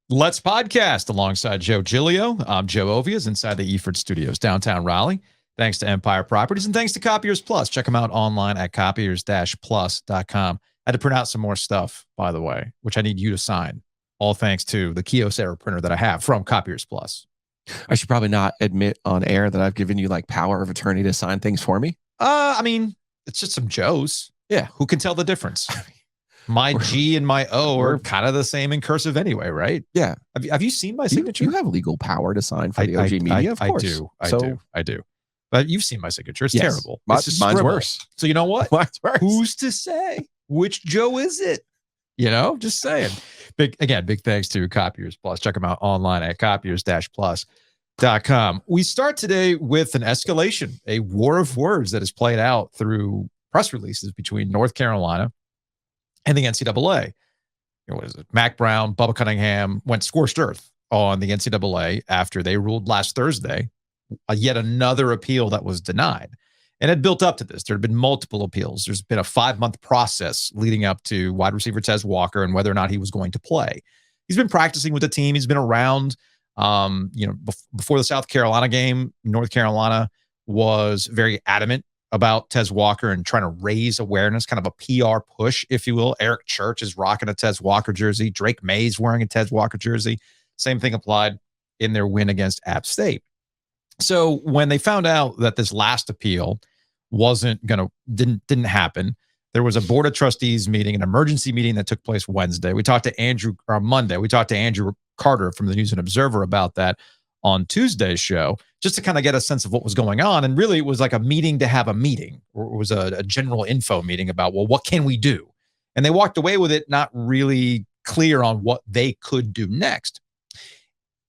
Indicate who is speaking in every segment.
Speaker 1: Let's podcast alongside Joe Giglio. I'm Joe Ovias inside the Eford Studios, downtown Raleigh. Thanks to Empire Properties and thanks to Copiers Plus. Check them out online at copiers-plus.com. I had to print out some more stuff, by the way, which I need you to sign. All thanks to the Kyocera printer that I have from Copiers Plus.
Speaker 2: I should probably not admit on air that I've given you like power of attorney to sign things for me.
Speaker 1: I mean, it's just some Joes.
Speaker 2: Yeah.
Speaker 1: Who can tell the difference? My G and my O are kind of the same in cursive anyway, right?
Speaker 2: Yeah.
Speaker 1: Have you seen my signature?
Speaker 2: You have legal power to sign for the OG media, of course.
Speaker 1: I do. But you've seen my signature. It's terrible.
Speaker 2: Mine's worse.
Speaker 1: So you know what?
Speaker 2: Mine's worse.
Speaker 1: Who's to say? Which Joe is it? You know, just saying. Big thanks to Copiers Plus. Check them out online at copiers-plus.com. We start today with an escalation, a war of words that has played out through press releases between North Carolina and the NCAA. What is it? Mac Brown, Bubba Cunningham went scorched earth on the NCAA after they ruled last Thursday yet another appeal that was denied. And it built up to this. There had been multiple appeals. There's been a 5-month process leading up to wide receiver Tez Walker and whether or not he was going to play. He's been practicing with the team. He's been around. Before the South Carolina game, North Carolina was very adamant about Tez Walker and trying to raise awareness, kind of a PR push, if you will. Eric Church is rocking a Tez Walker jersey. Drake May's wearing a Tez Walker jersey. Same thing applied in their win against App State. So when they found out that this last appeal didn't happen, there was a board of trustees meeting, an emergency meeting that took place Wednesday. We talked to Monday. We talked to Andrew Carter from the News and Observer about that on Tuesday's show, just to kind of get a sense of what was going on. And really, it was like a meeting to have a meeting, or it was a general info meeting about, well, what can we do? And they walked away with it not really clear on what they could do next.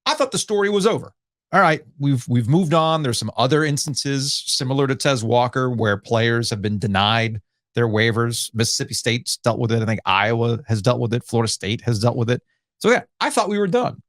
Speaker 1: I thought the story was over. All right, we've moved on. There's some other instances similar to Tez Walker where players have been denied their waivers. Mississippi State's dealt with it. I think Iowa has dealt with it. Florida State has dealt with it. So yeah, I thought we were done.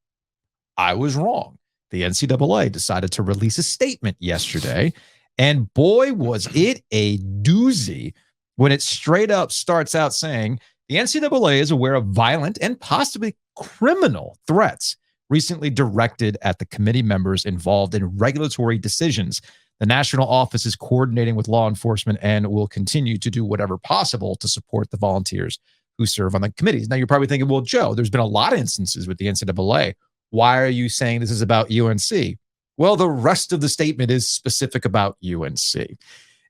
Speaker 1: I was wrong. The NCAA decided to release a statement yesterday, and boy, was it a doozy when it straight up starts out saying the NCAA is aware of violent and possibly criminal threats recently directed at the committee members involved in regulatory decisions. The national office is coordinating with law enforcement and will continue to do whatever possible to support the volunteers who serve on the committees. Now, you're probably thinking, well, Joe, there's been a lot of instances with the NCAA. Why are you saying this is about UNC? Well, the rest of the statement is specific about UNC.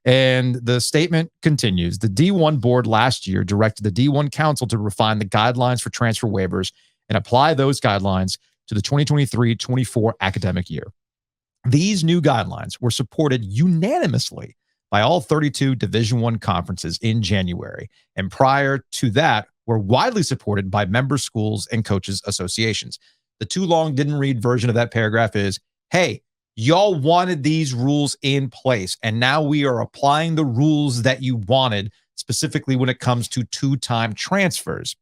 Speaker 1: And the statement continues. The D1 board last year directed the D1 council to refine the guidelines for transfer waivers and apply those guidelines to the 2023-24 academic year. These new guidelines were supported unanimously by all 32 Division I conferences in January, and prior to that were widely supported by member schools and coaches associations. The too long didn't read version of that paragraph is, hey, y'all wanted these rules in place, and now we are applying the rules that you wanted, specifically when it comes to two-time transfers.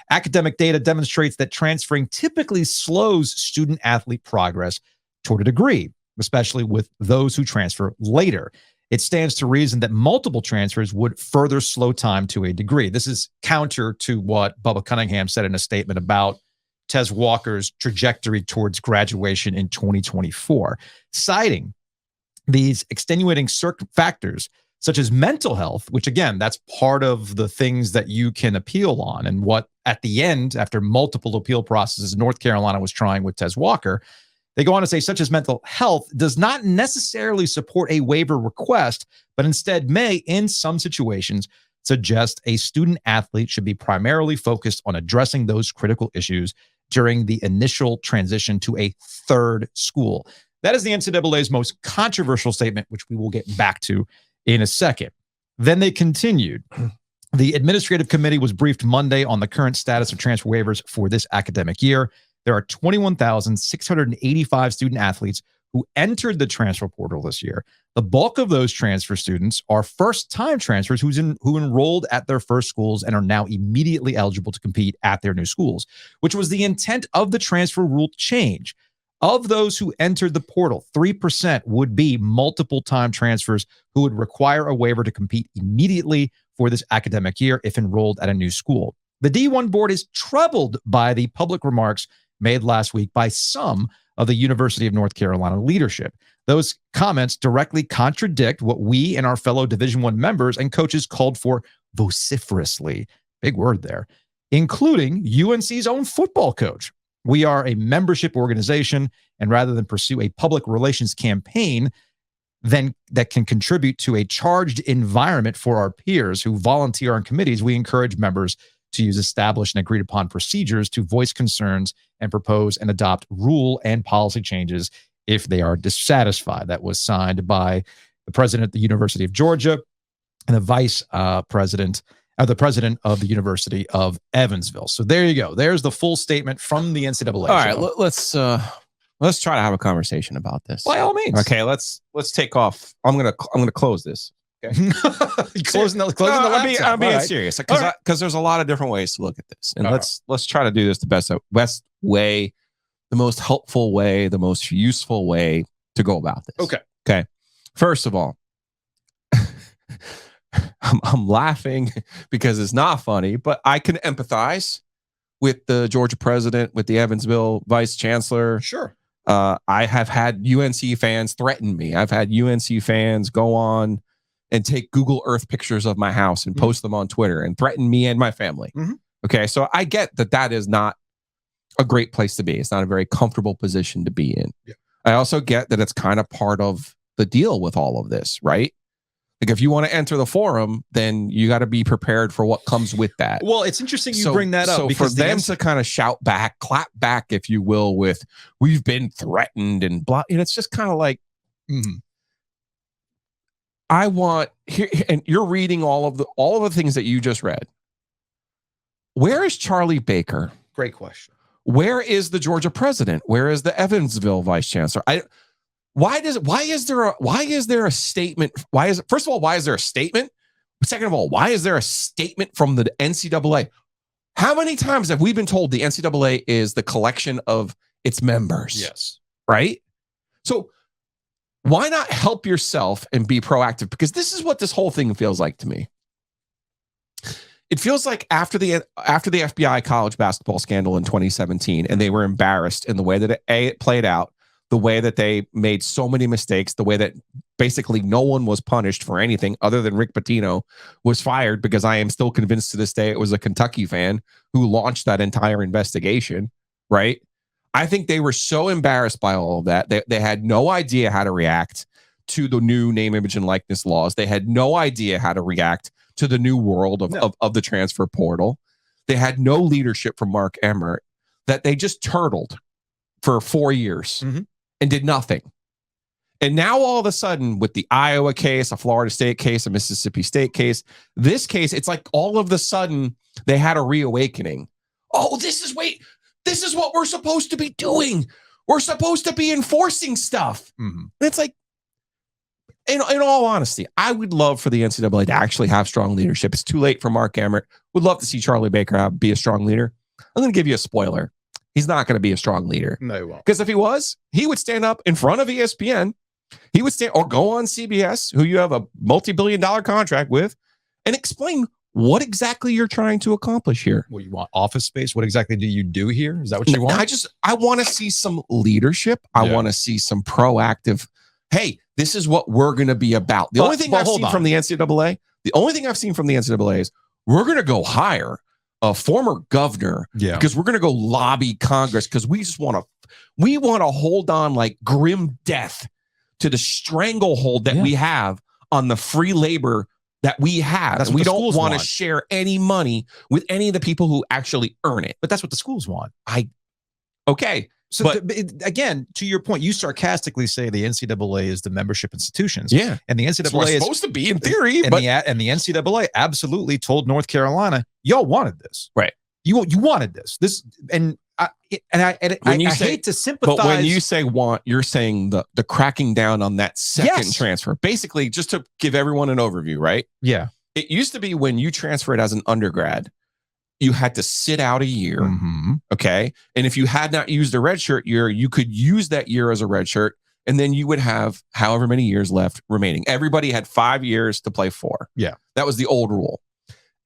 Speaker 1: Academic data demonstrates that transferring typically slows student-athlete progress toward a degree, especially with those who transfer later. It stands to reason that multiple transfers would further slow time to a degree. This is counter to what Bubba Cunningham said in a statement about Tez Walker's trajectory towards graduation in 2024, citing these extenuating factors such as mental health, which again, that's part of the things that you can appeal on. And what at the end, after multiple appeal processes, North Carolina was trying with Tez Walker, they go on to say, such as mental health does not necessarily support a waiver request, but instead may, in some situations, suggest a student athlete should be primarily focused on addressing those critical issues during the initial transition to a third school. That is the NCAA's most controversial statement, which we will get back to in a second. Then they continued. The administrative committee was briefed Monday on the current status of transfer waivers for this academic year. There are 21,685 student athletes who entered the transfer portal this year. The bulk of those transfer students are first-time transfers who enrolled at their first schools and are now immediately eligible to compete at their new schools, which was the intent of the transfer rule change. Of those who entered the portal, 3% would be multiple-time transfers who would require a waiver to compete immediately for this academic year if enrolled at a new school. The D1 board is troubled by the public remarks made last week by some of the University of North Carolina leadership. Those comments directly contradict what we and our fellow Division I members and coaches called for vociferously, big word there, including UNC's own football coach. We are a membership organization, and rather than pursue a public relations campaign then that can contribute to a charged environment for our peers who volunteer on committees, we encourage members to use established and agreed upon procedures to voice concerns and propose and adopt rule and policy changes if they are dissatisfied. That was signed by the president of the University of Georgia and the vice president, the president of the University of Evansville. So there you go. There's the full statement from the NCAA.
Speaker 2: All right, let's try to have a conversation about this.
Speaker 1: By all means.
Speaker 2: Okay, let's take off. I'm gonna close this. Okay.
Speaker 1: closing the laptop.
Speaker 2: I'm being serious because there's a lot of different ways to look at this, and let's try to do this the best way, the most helpful way, the most useful way to go about this. Okay. First of all, I'm laughing because it's not funny, but I can empathize with the Georgia president, with the Evansville vice chancellor.
Speaker 1: Sure.
Speaker 2: I have had UNC fans threaten me. I've had UNC fans go on and take Google Earth pictures of my house and post them on Twitter and threaten me and my family. Okay, so I get that is not a great place to be. It's not a very comfortable position to be in.
Speaker 1: Yeah.
Speaker 2: I also get that it's kind of part of the deal with all of this, right? Like if you want to enter the forum, then you got to be prepared for what comes with that.
Speaker 1: Well, it's interesting you bring that up.
Speaker 2: So
Speaker 1: because
Speaker 2: for them to kind of shout back, clap back, if you will, with we've been threatened and blah, and it's just kind of like, I want here, and you're reading all of the things that you just read. Where is Charlie Baker?
Speaker 1: Great question.
Speaker 2: Where is the Georgia president? Where is the Evansville vice chancellor? Why is there a statement? First of all, why is there a statement? Second of all, why is there a statement from the NCAA? How many times have we been told the NCAA is the collection of its members?
Speaker 1: Yes.
Speaker 2: Right? So why not help yourself and be proactive? Because this is what this whole thing feels like to me. It feels like after the FBI college basketball scandal in 2017, and they were embarrassed in the way that it played out, the way that they made so many mistakes, the way that basically no one was punished for anything other than Rick Pitino was fired, because I am still convinced to this day it was a Kentucky fan who launched that entire investigation, right? I think they were so embarrassed by all of that. They had no idea how to react to the new name, image, and likeness laws. They had no idea how to react to the new world of the transfer portal. They had no leadership from Mark Emmert, that they just turtled for 4 years. And did nothing. And now all of a sudden, with the Iowa case, a Florida State case, a Mississippi State case, this case, it's like all of a sudden they had a reawakening. Oh, this is what we're supposed to be doing. We're supposed to be enforcing stuff. And it's like, in all honesty, I would love for the NCAA to actually have strong leadership. It's too late for Mark Emmert. Would love to see Charlie Baker be a strong leader. I'm going to give you a spoiler. He's not going to be a strong leader.
Speaker 1: No, he won't.
Speaker 2: Because if he was, he would stand up in front of ESPN. He would stand or go on CBS, who you have a multi-billion-dollar contract with, and explain what exactly you're trying to accomplish here.
Speaker 1: What you want? Office space? What exactly do you do here? Is that what you want?
Speaker 2: I want to see some leadership. I want to see some proactive. Hey, this is what we're going to be about. The only thing I've seen from the NCAA is we're going to go hire a former governor, because we're going to go lobby Congress, because we want to hold on like grim death to the stranglehold that we have on the free labor that we have. And we don't want to share any money with any of the people who actually earn it.
Speaker 1: But that's what the schools want.
Speaker 2: Okay.
Speaker 1: So again, to your point, you sarcastically say the NCAA is the membership institutions.
Speaker 2: Yeah.
Speaker 1: And the NCAA is
Speaker 2: supposed to be in theory.
Speaker 1: And the NCAA absolutely told North Carolina, y'all wanted this.
Speaker 2: Right.
Speaker 1: You wanted this. I hate to sympathize.
Speaker 2: But when you say want, you're saying the cracking down on that second transfer. Basically, just to give everyone an overview, right?
Speaker 1: Yeah.
Speaker 2: It used to be when you transferred as an undergrad, you had to sit out a year. Okay. And if you had not used a redshirt year, you could use that year as a redshirt, and then you would have however many years left remaining. Everybody had 5 years to play 4.
Speaker 1: Yeah.
Speaker 2: That was the old rule.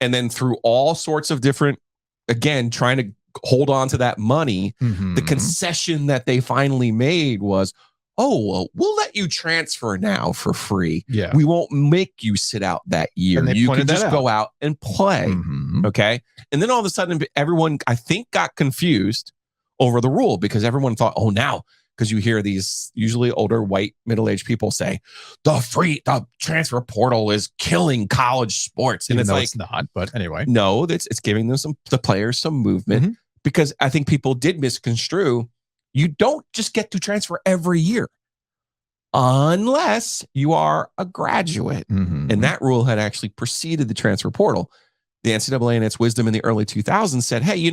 Speaker 2: And then through all sorts of different, again, trying to hold on to that money.
Speaker 1: Mhm.
Speaker 2: The concession that they finally made was, oh, well, we'll let you transfer now for free.
Speaker 1: Yeah.
Speaker 2: We won't make you sit out that year.
Speaker 1: And they
Speaker 2: You
Speaker 1: pointed
Speaker 2: can
Speaker 1: that
Speaker 2: just
Speaker 1: out.
Speaker 2: go out and play.
Speaker 1: Mhm.
Speaker 2: Okay. And then all of a sudden, everyone, I think, got confused over the rule because everyone thought, oh, now, because you hear these usually older white middle-aged people say the transfer portal is killing college sports. And
Speaker 1: Even
Speaker 2: it's
Speaker 1: though
Speaker 2: like,
Speaker 1: it's not, but anyway.
Speaker 2: no, it's giving them the players some movement
Speaker 1: Mhm.
Speaker 2: because I think people did misconstrue. You don't just get to transfer every year unless you are a graduate.
Speaker 1: Mhm.
Speaker 2: And that rule had actually preceded the transfer portal. The NCAA, in its wisdom in the early 2000s, said, hey,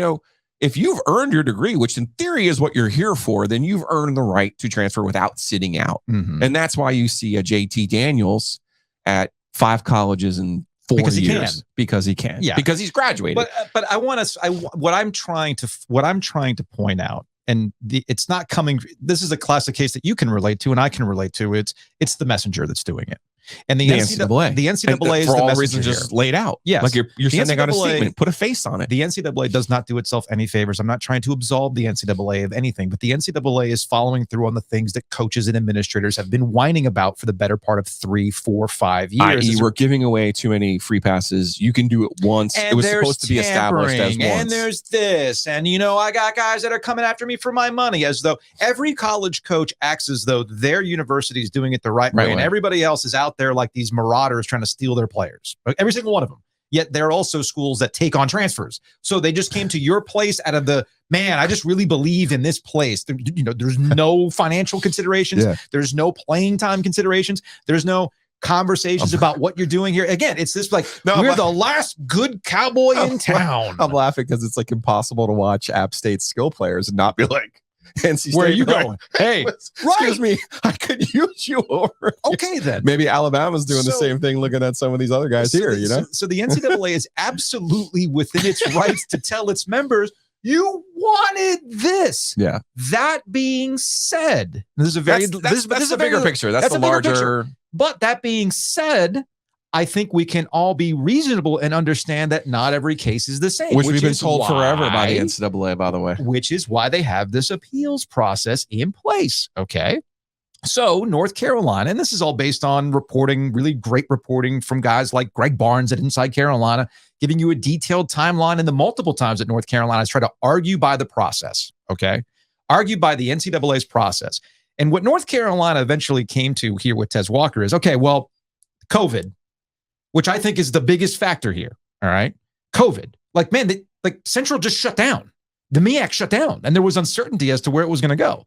Speaker 2: if you've earned your degree, which in theory is what you're here for, then you've earned the right to transfer without sitting out.
Speaker 1: Mhm.
Speaker 2: And that's why you see a JT Daniels at 5 colleges in 4
Speaker 1: Because he
Speaker 2: years.
Speaker 1: can.
Speaker 2: Because he can.
Speaker 1: Yeah.
Speaker 2: Because he's graduated.
Speaker 1: But I want to. What I'm trying to point out, and it's not coming. This is a classic case that you can relate to, and I can relate to. It's the messenger that's doing it, and the NCAA. The NCAA is
Speaker 2: for
Speaker 1: the
Speaker 2: all
Speaker 1: messenger
Speaker 2: reasons
Speaker 1: here.
Speaker 2: just laid out.
Speaker 1: Yes.
Speaker 2: Like you're
Speaker 1: The
Speaker 2: sending out a
Speaker 1: NCAA
Speaker 2: statement. Put a face on it.
Speaker 1: The NCAA does not do itself any favors. I'm not trying to absolve the NCAA of anything, but the NCAA is following through on the things that coaches and administrators have been whining about for the better part of 3, 4, 5 years.
Speaker 2: I.e., we're giving away too many free passes. You can do it once.
Speaker 1: And
Speaker 2: it was
Speaker 1: there's
Speaker 2: supposed to be established as
Speaker 1: tampering,
Speaker 2: once.
Speaker 1: and there's this, and I got guys that are coming after me for my money, as though every college coach acts as though their university is doing it the right way, and everybody else is out there like these marauders trying to steal their players. Every single one of them. Yet there are also schools that take on transfers. So they just came to your place out of the, man, I just really believe in this place. There's no financial considerations.
Speaker 2: Yeah.
Speaker 1: There's no playing time considerations. There's no conversations about what you're doing here. Again, it's this like, we're the last good cowboy in town.
Speaker 2: I'm laughing because it's like impossible to watch App State skill players and not be like, NC State,
Speaker 1: where are you going? Hey,
Speaker 2: excuse me, I could use you over.
Speaker 1: Okay, then.
Speaker 2: Maybe Alabama's doing the same thing looking at some of these other guys here,
Speaker 1: So the NCAA is absolutely within its rights to tell its members, you wanted this.
Speaker 2: Yeah.
Speaker 1: That being said, this is a very
Speaker 2: that's the bigger picture. That's the larger.
Speaker 1: But that being said, I think we can all be reasonable and understand that not every case is the same.
Speaker 2: Which we've been told forever by the NCAA, by the way.
Speaker 1: Which is why they have this appeals process in place. Okay. So North Carolina, and this is all based on reporting, really great reporting from guys like Greg Barnes at Inside Carolina, giving you a detailed timeline and the multiple times that North Carolina has tried to argue by the process. Okay. Argue by the NCAA's process. And what North Carolina eventually came to here with Tez Walker is, okay, well, COVID, which I think is the biggest factor here. All right. COVID. Like, man, Central just shut down. The MEAC shut down. And there was uncertainty as to where it was going to go.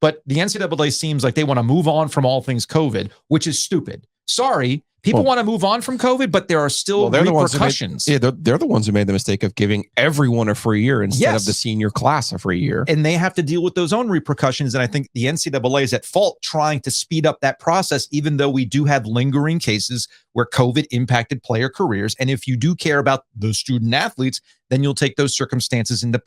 Speaker 1: But the NCAA seems like they want to move on from all things COVID, which is stupid. Sorry. People want to move on from COVID, but there are still repercussions.
Speaker 2: They're the ones who made the mistake of giving everyone a free year instead of the senior class a free year.
Speaker 1: And they have to deal with those own repercussions. And I think the NCAA is at fault trying to speed up that process, even though we do have lingering cases where COVID impacted player careers. And if you do care about the student athletes, then you'll take those circumstances into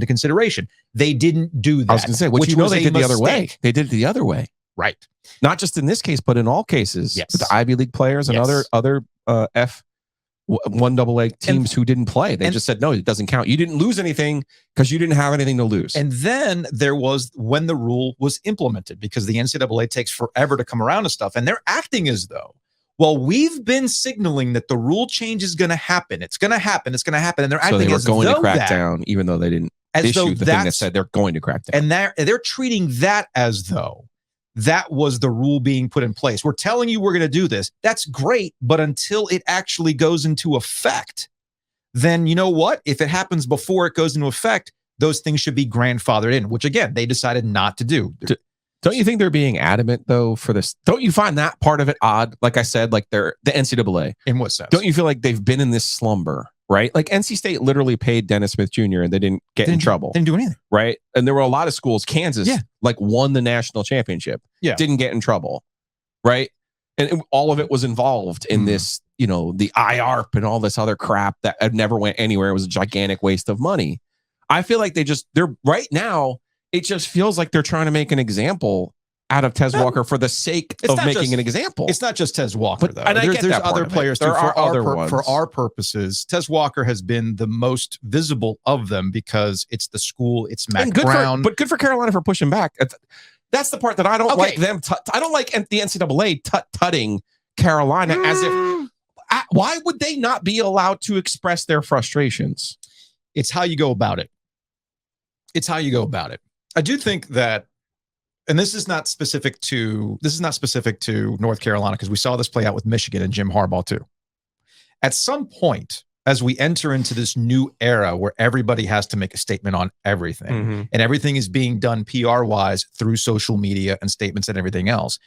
Speaker 1: consideration. They didn't do that.
Speaker 2: I was going to say, they did the other way. They did it the other way.
Speaker 1: Right.
Speaker 2: Not just in this case, but in all cases.
Speaker 1: Yes.
Speaker 2: With the Ivy League players and other F1AA teams who didn't play. They just said, no, it doesn't count. You didn't lose anything because you didn't have anything to lose.
Speaker 1: And then there was when the rule was implemented, because the NCAA takes forever to come around to stuff. And they're acting as though, well, we've been signaling that the rule change is going to happen. It's going to happen. It's going to happen. And they're acting
Speaker 2: they were
Speaker 1: as
Speaker 2: going
Speaker 1: though
Speaker 2: to crack down, even though they didn't issue the thing that said they're going to crack down.
Speaker 1: And they're treating that as though that was the rule being put in place. We're telling you we're going to do this. That's great. But until it actually goes into effect, then you know what? If it happens before it goes into effect, those things should be grandfathered in, which again, they decided not to do.
Speaker 2: Don't you think they're being adamant though for this? Don't you find that part of it odd? Like I said, like they're the NCAA.
Speaker 1: In what sense?
Speaker 2: Don't you feel like they've been in this slumber, right? Like NC State literally paid Dennis Smith Jr. and they didn't get in trouble.
Speaker 1: Didn't do anything.
Speaker 2: Right. And there were a lot of schools, Kansas, like won the national championship.
Speaker 1: Yeah.
Speaker 2: Didn't get in trouble. Right. And all of it was involved in this, the IARP and all this other crap that never went anywhere. It was a gigantic waste of money. I feel like they're right now. It just feels like they're trying to make an example out of Tez Walker for the sake of making
Speaker 1: just
Speaker 2: an example.
Speaker 1: It's not just Tez Walker, though.
Speaker 2: And I get
Speaker 1: there's
Speaker 2: that part
Speaker 1: other
Speaker 2: of it.
Speaker 1: players,
Speaker 2: There
Speaker 1: too.
Speaker 2: are other ones.
Speaker 1: For our purposes, Tez Walker has been the most visible of them because it's the school, it's Mac Brown.
Speaker 2: But good for Carolina for pushing back. That's the part that I don't like them. I don't like the NCAA tutting Carolina as if, why would they not be allowed to express their frustrations?
Speaker 1: It's how you go about it. It's how you go about it. I do think that, and this is not specific to North Carolina, because we saw this play out with Michigan and Jim Harbaugh too. At some point, as we enter into this new era where everybody has to make a statement on everything, and everything is being done PR-wise through social media and statements and everything else,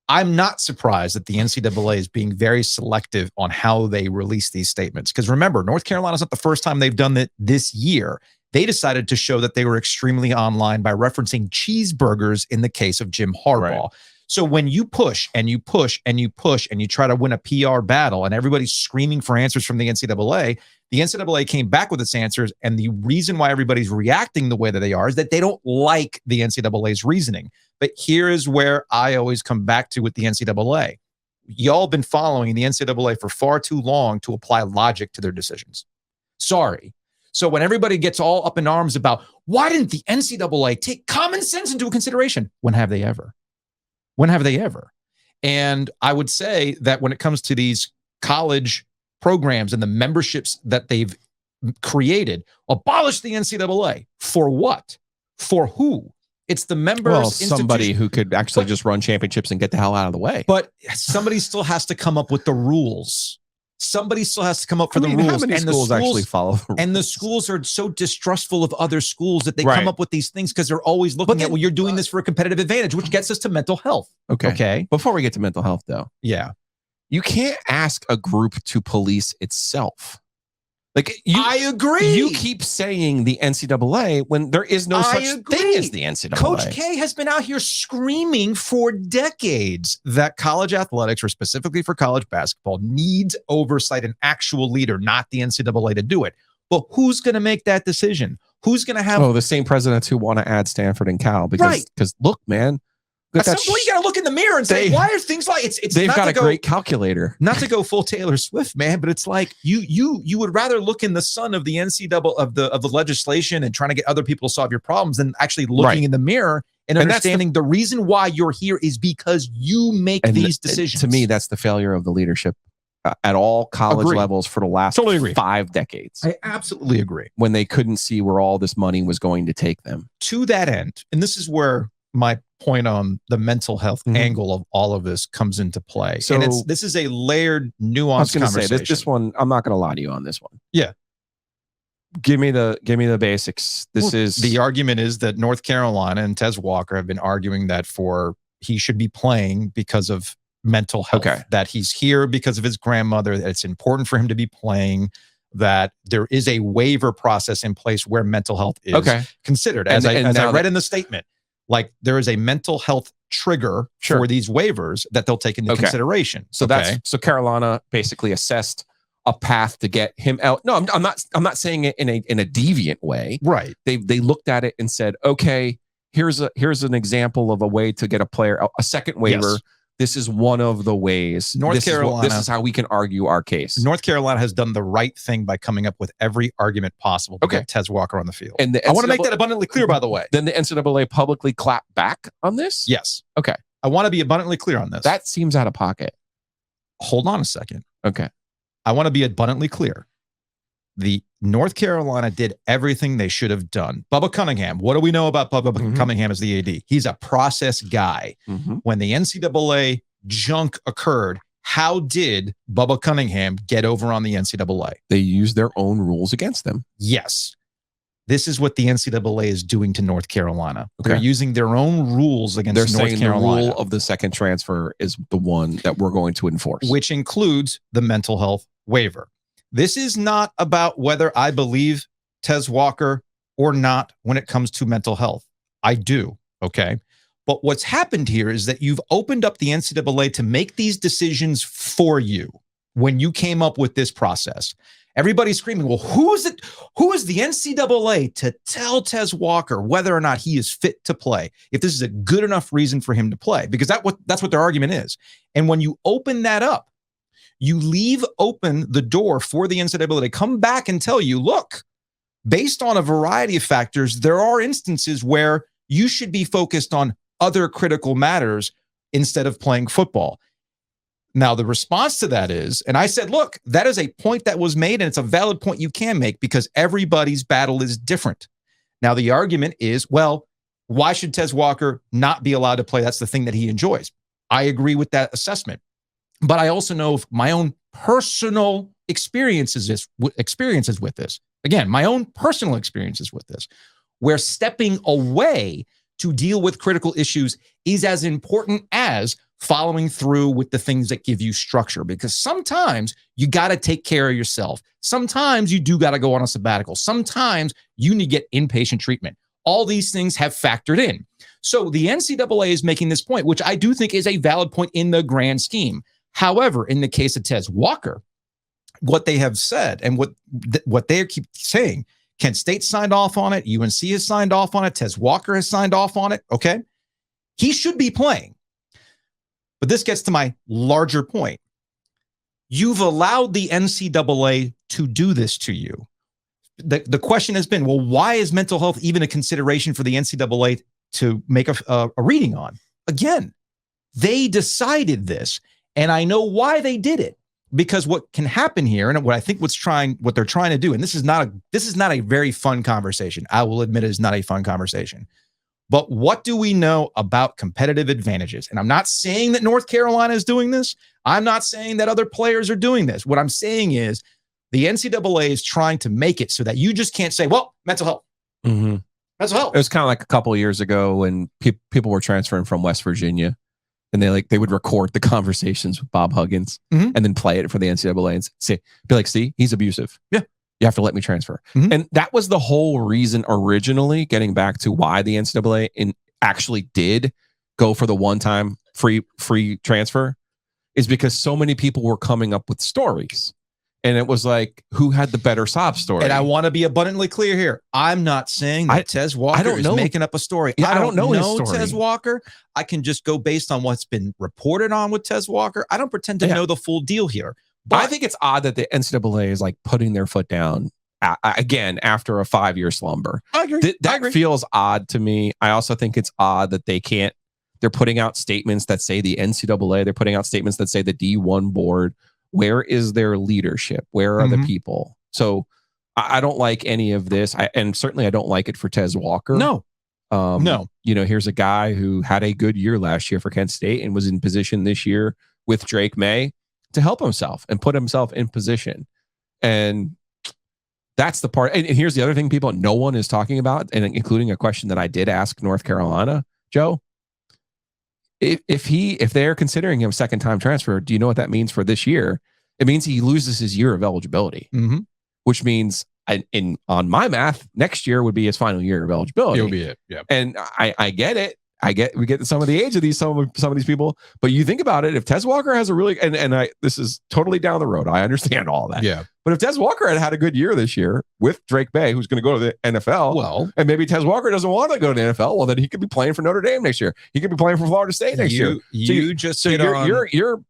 Speaker 1: I'm not surprised that the NCAA is being very selective on how they release these statements. Because remember, North Carolina's not the first time they've done it this year. They decided to show that they were extremely online by referencing cheeseburgers in the case of Jim Harbaugh. Right. So when you push and you push and you push and you try to win a PR battle and everybody's screaming for answers from the NCAA came back with its answers. And the reason why everybody's reacting the way that they are is that they don't like the NCAA's reasoning. But here is where I always come back to with the NCAA. Y'all been following the NCAA for far too long to apply logic to their decisions. Sorry. So when everybody gets all up in arms about why didn't the NCAA take common sense into consideration? When have they ever? When have they ever? And I would say that when it comes to these college programs and the memberships that they've created, abolish the NCAA. For what? For who? It's the members.
Speaker 2: Well, somebody who could actually just run championships and get the hell out of the way.
Speaker 1: But somebody still has to come up with the rules. Somebody still has to come up for the rules.
Speaker 2: How many schools actually follow the rules?
Speaker 1: And the schools are so distrustful of other schools that they come up with these things because they're always looking at, well, you're doing this for a competitive advantage, which gets us to mental health.
Speaker 2: Okay. Before we get to mental health, though.
Speaker 1: Yeah.
Speaker 2: You can't ask a group to police itself.
Speaker 1: I agree.
Speaker 2: You keep saying the NCAA when there is no such thing as the NCAA.
Speaker 1: Coach K has been out here screaming for decades that college athletics, or specifically for college basketball, needs oversight, an actual leader, not the NCAA to do it. But who's going to make that decision? Who's going to have...
Speaker 2: the same presidents who want to add Stanford and Cal. Because look, man.
Speaker 1: At some point, you got to look in the mirror and say, why are things like it's?
Speaker 2: They've got a great calculator.
Speaker 1: Not to go full Taylor Swift, man, but it's like you would rather look in the sun of the NCAA of the legislation and trying to get other people to solve your problems than actually looking in the mirror and understanding the reason why you're here is because you make these decisions.
Speaker 2: To me, that's the failure of the leadership at all college levels for the last 5 decades.
Speaker 1: I absolutely agree.
Speaker 2: When they couldn't see where all this money was going to take them.
Speaker 1: To that end, and this is where my point on the mental health angle of all of this comes into play. So and this is a layered, nuanced conversation. I was going to say
Speaker 2: this one. I'm not going to lie to you on this one.
Speaker 1: Yeah,
Speaker 2: give me the basics.
Speaker 1: The argument is that North Carolina and Tez Walker have been arguing that he should be playing because of mental health. That he's here because of his grandmother. That it's important for him to be playing. That there is a waiver process in place where mental health is considered. As I read in the statement. Like there is a mental health trigger for these waivers that they'll take into consideration.
Speaker 2: So so Carolina basically assessed a path to get him out. No, I'm not saying it in a deviant way.
Speaker 1: Right.
Speaker 2: They looked at it and said, okay, here's an example of a way to get a player a second waiver. Yes. This is one of the ways. This is how we can argue our case.
Speaker 1: North Carolina has done the right thing by coming up with every argument possible to get Tez Walker on the field. And I want to make that abundantly clear, by the way.
Speaker 2: Then the NCAA publicly clapped back on this?
Speaker 1: Yes.
Speaker 2: Okay.
Speaker 1: I want to be abundantly clear on this.
Speaker 2: That seems out of pocket.
Speaker 1: Hold on a second.
Speaker 2: Okay.
Speaker 1: I want to be abundantly clear. The North Carolina did everything they should have done. Bubba Cunningham. What do we know about Bubba Cunningham as the AD? He's a process guy. When the NCAA junk occurred, how did Bubba Cunningham get over on the NCAA?
Speaker 2: They used their own rules against them.
Speaker 1: Yes. This is what the NCAA is doing to North Carolina. They're using their own rules against North Carolina.
Speaker 2: The rule of the second transfer is the one that we're going to enforce.
Speaker 1: Which includes the mental health waiver. This is not about whether I believe Tez Walker or not when it comes to mental health. I do, okay? But what's happened here is that you've opened up the NCAA to make these decisions for you when you came up with this process. Everybody's screaming, well, who is the NCAA to tell Tez Walker whether or not he is fit to play, if this is a good enough reason for him to play? Because that's what their argument is. And when you open that up, you leave open the door for the NCAA to come back and tell you, look, based on a variety of factors, there are instances where you should be focused on other critical matters instead of playing football. Now, the response to that is, and I said, look, that is a point that was made, and it's a valid point you can make because everybody's battle is different. Now, the argument is, well, why should Tez Walker not be allowed to play? That's the thing that he enjoys. I agree with that assessment. But I also know of my own personal experiences with this. Again, my own personal experiences with this, where stepping away to deal with critical issues is as important as following through with the things that give you structure, because sometimes you got to take care of yourself. Sometimes you do got to go on a sabbatical. Sometimes you need to get inpatient treatment. All these things have factored in. So the NCAA is making this point, which I do think is a valid point in the grand scheme. However, in the case of Tez Walker, what they have said and what they keep saying, Kent State signed off on it. UNC has signed off on it. Tez Walker has signed off on it. Okay. He should be playing. But this gets to my larger point. You've allowed the NCAA to do this to you. The question has been, well, why is mental health even a consideration for the NCAA to make a reading on? Again, they decided this, and I know why they did it. Because what can happen here, and what I think what they're trying to do, and this is not a very fun conversation. I will admit it is not a fun conversation. But what do we know about competitive advantages? And I'm not saying that North Carolina is doing this. I'm not saying that other players are doing this. What I'm saying is the NCAA is trying to make it so that you just can't say, well, mental health.
Speaker 2: Mm-hmm.
Speaker 1: Mental health.
Speaker 2: It was kind of like a couple of years ago when people were transferring from West Virginia, and they would record the conversations with Bob Huggins and then play it for the NCAA and be like, see, he's abusive. Yeah. You have to let me transfer. Mm-hmm. And that was the whole reason originally, getting back to why the NCAA actually did go for the one-time free transfer, is because so many people were coming up with stories. And it was like, who had the better sob story? And
Speaker 1: I want to be abundantly clear here. I'm not saying that Tez Walker is making up a story.
Speaker 2: Yeah, I don't know his story.
Speaker 1: Tez Walker. I can just go based on what's been reported on with Tez Walker. I don't pretend to know the full deal here.
Speaker 2: But I think it's odd that the NCAA is like putting their foot down again after a 5-year slumber.
Speaker 1: I agree.
Speaker 2: That feels odd to me. I also think it's odd that they're putting out statements that say the NCAA, they're putting out statements that say the D1 board. Where is their leadership? Where are the people? So I don't like any of this. And certainly I don't like it for Tez Walker.
Speaker 1: No.
Speaker 2: Here's a guy who had a good year last year for Kent State and was in position this year with Drake May to help himself and put himself in position. And that's the part. And here's the other thing no one is talking about, and including a question that I did ask North Carolina, Joe. If they're considering him a second-time transfer, do you know what that means for this year? It means he loses his year of eligibility, which means on my math, next year would be his final year of eligibility.
Speaker 1: It'll be it. Yeah.
Speaker 2: And I get it. We get some of the age of some of these people, but you think about it. If Tez Walker has a really, this is totally down the road. I understand all that.
Speaker 1: Yeah.
Speaker 2: But if Tez Walker had a good year this year with Drake May, who's going to go to the NFL, and maybe Tez Walker doesning want to go to the NFL, well, then he could be playing for Notre Dame next year. He could be playing for Florida State next year. You're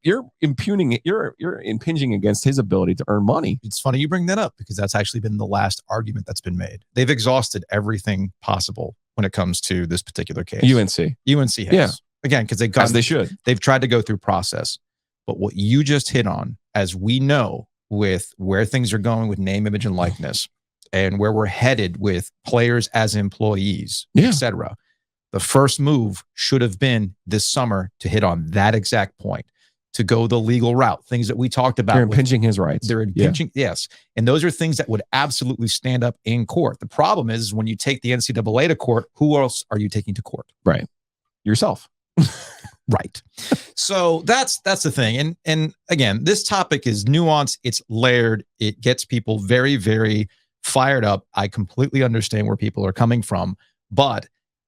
Speaker 2: impinging against his ability to earn money.
Speaker 1: It's funny you bring that up because that's actually been the last argument that's been made. They've exhausted everything possible when it comes to this particular case.
Speaker 2: UNC has.
Speaker 1: Yeah. Again, because
Speaker 2: they should.
Speaker 1: They've tried to go through process. But what you just hit on, as we know, with where things are going with name, image, and likeness, and where we're headed with players as employees, etc. The first move should have been this summer to hit on that exact point, to go the legal route, things that we talked about.
Speaker 2: They're impinging his rights.
Speaker 1: They're impinging, yes. And those are things that would absolutely stand up in court. The problem is when you take the NCAA to court, who else are you taking to court?
Speaker 2: Right. Yourself.
Speaker 1: Right. So that's the thing. And again, this topic is nuanced. It's layered. It gets people very, very fired up. I completely understand where people are coming from. But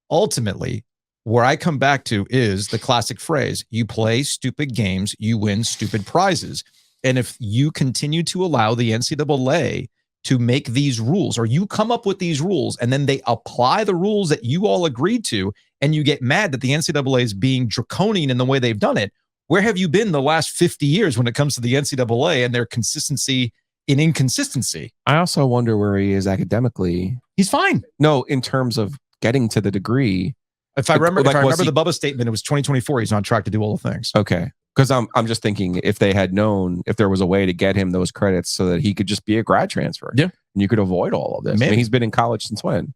Speaker 1: ultimately, where I come back to is the classic phrase, you play stupid games, you win stupid prizes. And if you continue to allow the NCAA to make these rules, or you come up with these rules and then they apply the rules that you all agreed to, and you get mad that the NCAA is being draconian in the way they've done it, where have you been the last 50 years when it comes to the NCAA and their consistency in inconsistency?
Speaker 2: I also wonder where he is academically.
Speaker 1: He's fine.
Speaker 2: No, in terms of getting to the degree.
Speaker 1: If I remember, the Bubba statement, it was 2024. He's on track to do all the things.
Speaker 2: Okay. Because I'm just thinking if they had known, if there was a way to get him those credits so that he could just be a grad transfer.
Speaker 1: Yeah.
Speaker 2: And you could avoid all of this.
Speaker 1: Maybe.
Speaker 2: I mean, he's been in college since when?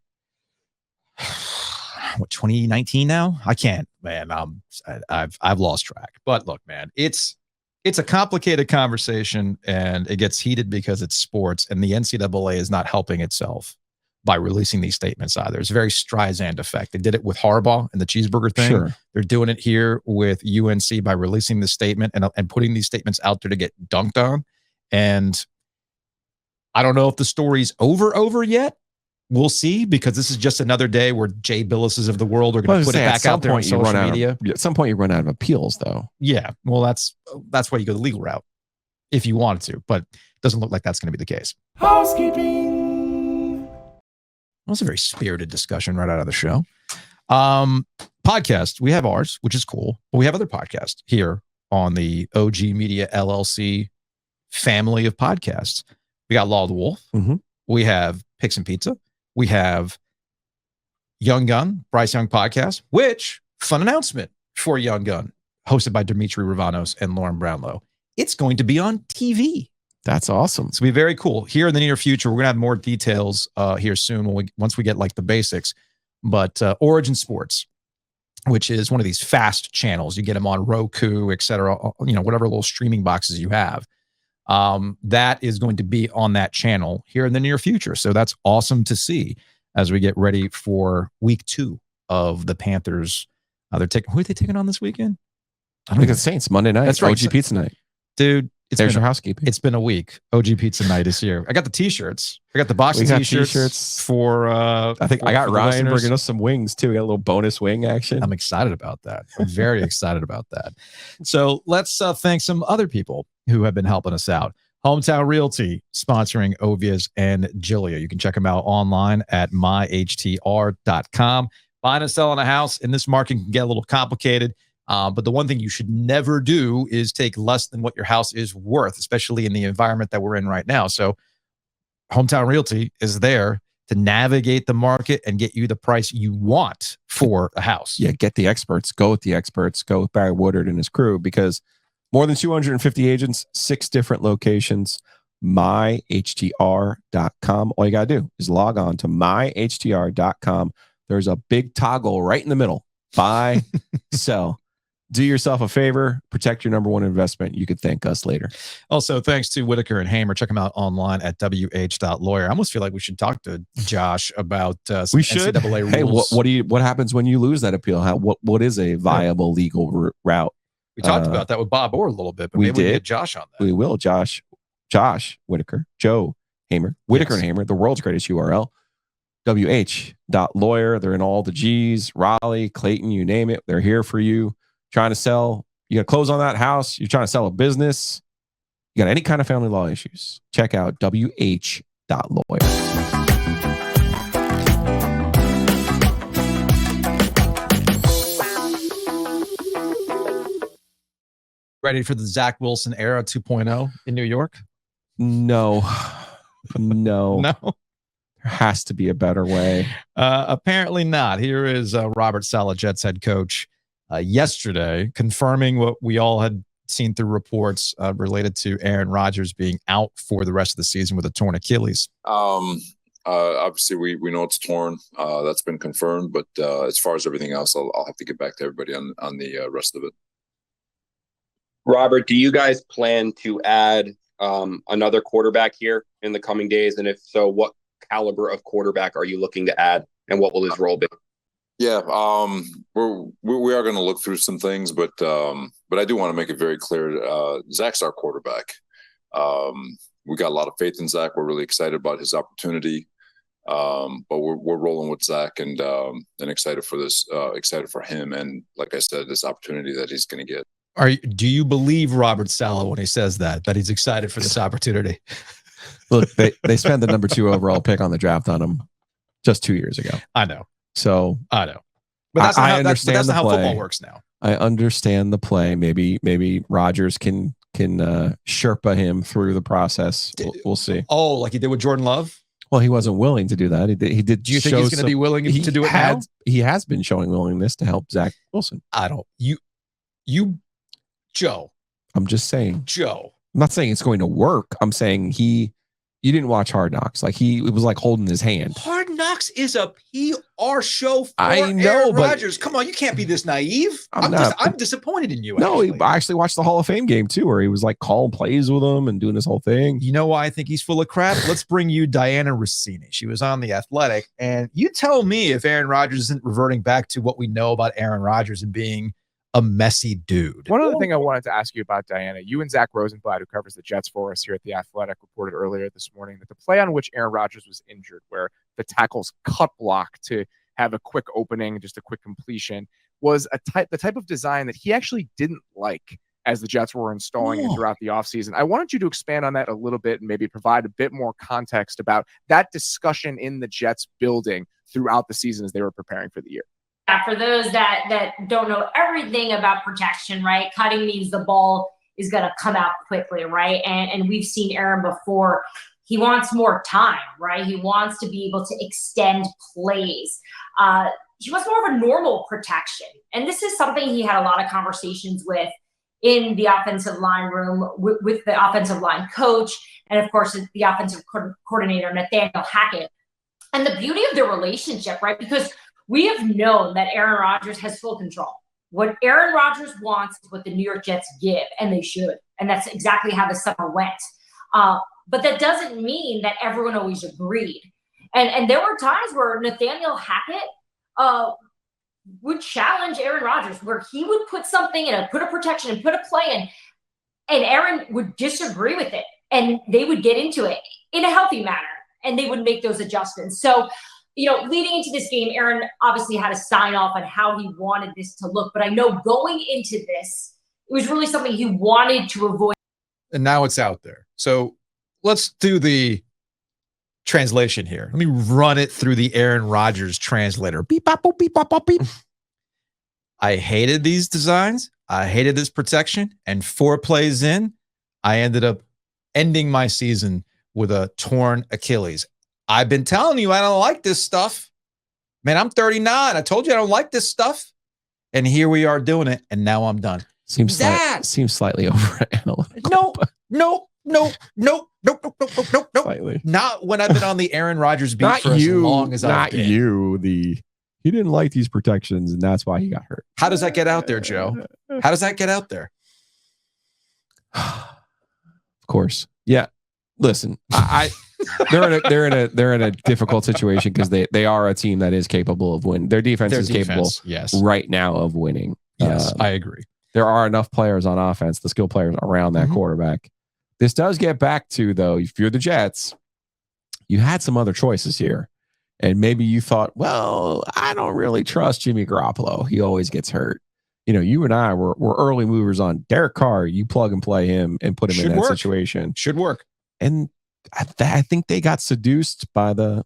Speaker 1: What, 2019 now? I can't, man. I've lost track. But look, man, it's a complicated conversation, and it gets heated because it's sports, and the NCAA is not helping itself by releasing these statements either. It's a very Streisand effect. They did it with Harbaugh and the cheeseburger thing.
Speaker 2: Sure.
Speaker 1: They're doing it here with UNC by releasing the statement and putting these statements out there to get dunked on. And I don't know if the story's over yet. We'll see, because this is just another day where Jay Billises of the world are going to put it back out there on social media.
Speaker 2: At some point, you run out of appeals, though.
Speaker 1: Yeah, well, that's why you go the legal route if you wanted to, but it doesn't look like that's going to be the case.
Speaker 3: Housekeeping.
Speaker 1: That was a very spirited discussion right out of the show. Podcast, we have ours, which is cool, but we have other podcasts here on the OG Media LLC family of podcasts. We got Law of the Wolf.
Speaker 2: Mm-hmm.
Speaker 1: We have Picks and Pizza. We have Young Gun, Bryce Young Podcast, which, fun announcement for Young Gun, hosted by Dimitri Ravanos and Lauren Brownlow. It's going to be on TV.
Speaker 2: That's awesome.
Speaker 1: It's going to be very cool. Here in the near future, we're going to have more details here soon once we get like the basics. But Origin Sports, which is one of these fast channels. You get them on Roku, et cetera, whatever little streaming boxes you have. That is going to be on that channel here in the near future. So that's awesome to see as we get ready for week 2 of the Panthers. Who are they taking on this weekend?
Speaker 2: I think it's Saints Monday night.
Speaker 1: That's right.
Speaker 2: OG Pizza night.
Speaker 1: Dude,
Speaker 2: there's your housekeeping.
Speaker 1: It's been a week. OG Pizza night is here. I got the t-shirts. I got the box of t-shirts for
Speaker 2: I think I got Ryan bringing us some wings too. We got a little bonus wing action.
Speaker 1: I'm excited about that. I'm very excited about that. So let's thank some other people who have been helping us out. Hometown Realty sponsoring Ovias and Giglio. You can check them out online at myhtr.com. Buying and selling a house in this market can get a little complicated. But the one thing you should never do is take less than what your house is worth, especially in the environment that we're in right now. So Hometown Realty is there to navigate the market and get you the price you want for a house.
Speaker 2: Yeah, get the experts. Go with the experts. Go with Barry Woodard and his crew, because more than 250 agents, 6 different locations, myhtr.com. All you got to do is log on to myhtr.com. There's a big toggle right in the middle. Buy, sell. Do yourself a favor, protect your number one investment. You could thank us later.
Speaker 1: Also, thanks to Whitaker and Hamer. Check them out online at wh.lawyer. I almost feel like we should talk to Josh about some NCAA rules.
Speaker 2: Hey, what happens when you lose that appeal? What is a viable legal route?
Speaker 1: We talked about that with Bob Orr a little bit, but maybe we get Josh on that.
Speaker 2: We will. Josh Whitaker, Joe Hamer, Whitaker and Hamer, the world's greatest URL. wh.lawyer. They're in all the G's, Raleigh, Clayton, you name it. They're here for you. Trying to sell, you got to close on that house. You're trying to sell a business. You got any kind of family law issues. Check out wh.lawyer.
Speaker 1: Ready for the Zack Wilson era 2.0 in New York?
Speaker 2: No.
Speaker 1: No.
Speaker 2: There has to be a better way.
Speaker 1: Apparently not. Here is Robert Saleh, Jets head coach, yesterday confirming what we all had seen through reports related to Aaron Rodgers being out for the rest of the season with a torn Achilles.
Speaker 4: Obviously, we know it's torn. That's been confirmed. But as far as everything else, I'll have to get back to everybody on the rest of it.
Speaker 5: Robert, do you guys plan to add another quarterback here in the coming days? And if so, what caliber of quarterback are you looking to add, and what will his role be?
Speaker 4: Yeah, we are going to look through some things, but I do want to make it very clear. Zach's our quarterback. We got a lot of faith in Zach. We're really excited about his opportunity, but we're rolling with Zach and excited for this, excited for him, and like I said, this opportunity that he's going to get.
Speaker 1: Do you believe Robert Saleh when he says that he's excited for this opportunity?
Speaker 2: Look, they spent the number 2 overall pick on the draft on him just 2 years ago.
Speaker 1: I know.
Speaker 2: So
Speaker 1: I know. But that's not, that's not how football works now.
Speaker 2: I understand the play. Maybe Rodgers can Sherpa him through the process. We'll see.
Speaker 1: Oh, like he did with Jordan Love?
Speaker 2: Well, he wasn't willing to do that. He did.
Speaker 1: Do you think he's going to be willing to do it now?
Speaker 2: He has been showing willingness to help Zack Wilson.
Speaker 1: You, Joe.
Speaker 2: I'm just saying.
Speaker 1: Joe.
Speaker 2: I'm not saying it's going to work. I'm saying you didn't watch Hard Knocks. Like it was like holding his hand.
Speaker 1: Hard Knocks is a PR show for
Speaker 2: I know,
Speaker 1: Aaron
Speaker 2: but
Speaker 1: Rodgers. Come on, you can't be this naive. I'm disappointed in you.
Speaker 2: No,
Speaker 1: actually.
Speaker 2: I actually watched the Hall of Fame game too, where he was like calling plays with him and doing this whole thing.
Speaker 1: You know why I think he's full of crap? Let's bring you Diana Rossini. She was on The Athletic, and you tell me if Aaron Rodgers isn't reverting back to what we know about Aaron Rodgers and being a messy dude.
Speaker 3: One other thing I wanted to ask you about, Diana, you and Zach Rosenblatt, who covers the Jets for us here at The Athletic, reported earlier this morning that the play on which Aaron Rodgers was injured, where the tackles cut block to have a quick opening, just a quick completion, was the type of design that he actually didn't like as the Jets were installing it throughout the offseason. I wanted you to expand on that a little bit and maybe provide a bit more context about that discussion in the Jets building throughout the season as they were preparing for the year.
Speaker 6: For those that don't know everything about protection, right? Cutting means the ball is going to come out quickly, right? And we've seen Aaron before. He wants more time, right? He wants to be able to extend plays. He wants more of a normal protection. And this is something he had a lot of conversations with in the offensive line room with the offensive line coach. And of course, the offensive coordinator, Nathaniel Hackett. And the beauty of their relationship, right? Because we have known that Aaron Rodgers has full control. What Aaron Rodgers wants is what the New York Jets give, and they should. And that's exactly how the summer went. But that doesn't mean that everyone always agreed. And there were times where Nathaniel Hackett would challenge Aaron Rodgers, where he would put something in, put a protection and put a play in, and Aaron would disagree with it. And they would get into it in a healthy manner, and they would make those adjustments. So, leading into this game, Aaron obviously had a sign off on how he wanted this to look. But I know going into this, it was really something he wanted to avoid.
Speaker 1: And now it's out there. So let's do the translation here. Let me run it through the Aaron Rodgers translator. Beep, bop, boop, beep, bop, bop, beep. I hated these designs. I hated this protection. And 4 plays in, I ended up ending my season with a torn Achilles. I've been telling you I don't like this stuff. Man, I'm 39. I told you I don't like this stuff. And here we are doing it. And now I'm done.
Speaker 2: Seems slightly over analytical.
Speaker 1: No. Slightly. Not when I've been on the Aaron Rodgers beat for as long as I've been.
Speaker 2: Not you. He didn't like these protections, and that's why he got hurt.
Speaker 1: How does that get out there, Joe? How does that get out there?
Speaker 2: Of course. Yeah. Listen, they're in a difficult situation because they are a team that is capable of winning. Their defense is capable right now of winning.
Speaker 1: Yes, I agree.
Speaker 2: There are enough players on offense, the skill players around that quarterback. This does get back to, though, if you're the Jets, you had some other choices here. And maybe you thought, well, I don't really trust Jimmy Garoppolo. He always gets hurt. You and I were early movers on Derek Carr. You plug and play him and put him in that situation.
Speaker 1: Should work.
Speaker 2: And I think they got seduced by the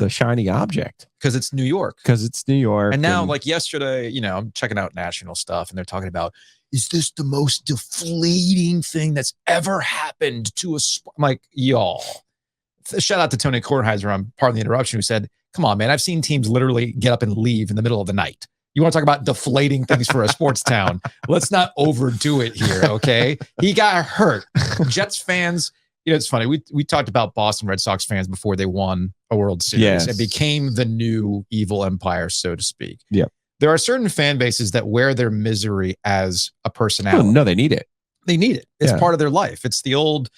Speaker 2: shiny object
Speaker 1: because it's New York.
Speaker 2: And
Speaker 1: now, like yesterday, I'm checking out national stuff, and they're talking about, is this the most deflating thing that's ever happened to a sport? I'm like, y'all. Shout out to Tony Kornheiser on Pardon the Interruption, who said, "Come on, man, I've seen teams literally get up and leave in the middle of the night. You want to talk about deflating things for a sports town? Let's not overdo it here, okay?" He got hurt. Jets fans. It's funny. We talked about Boston Red Sox fans before they won a World Series.
Speaker 2: Yes.
Speaker 1: It became the new evil empire, so to speak.
Speaker 2: Yeah.
Speaker 1: There are certain fan bases that wear their misery as a personality.
Speaker 2: Oh, no, they need it.
Speaker 1: They need it. It's part of their life. It's the old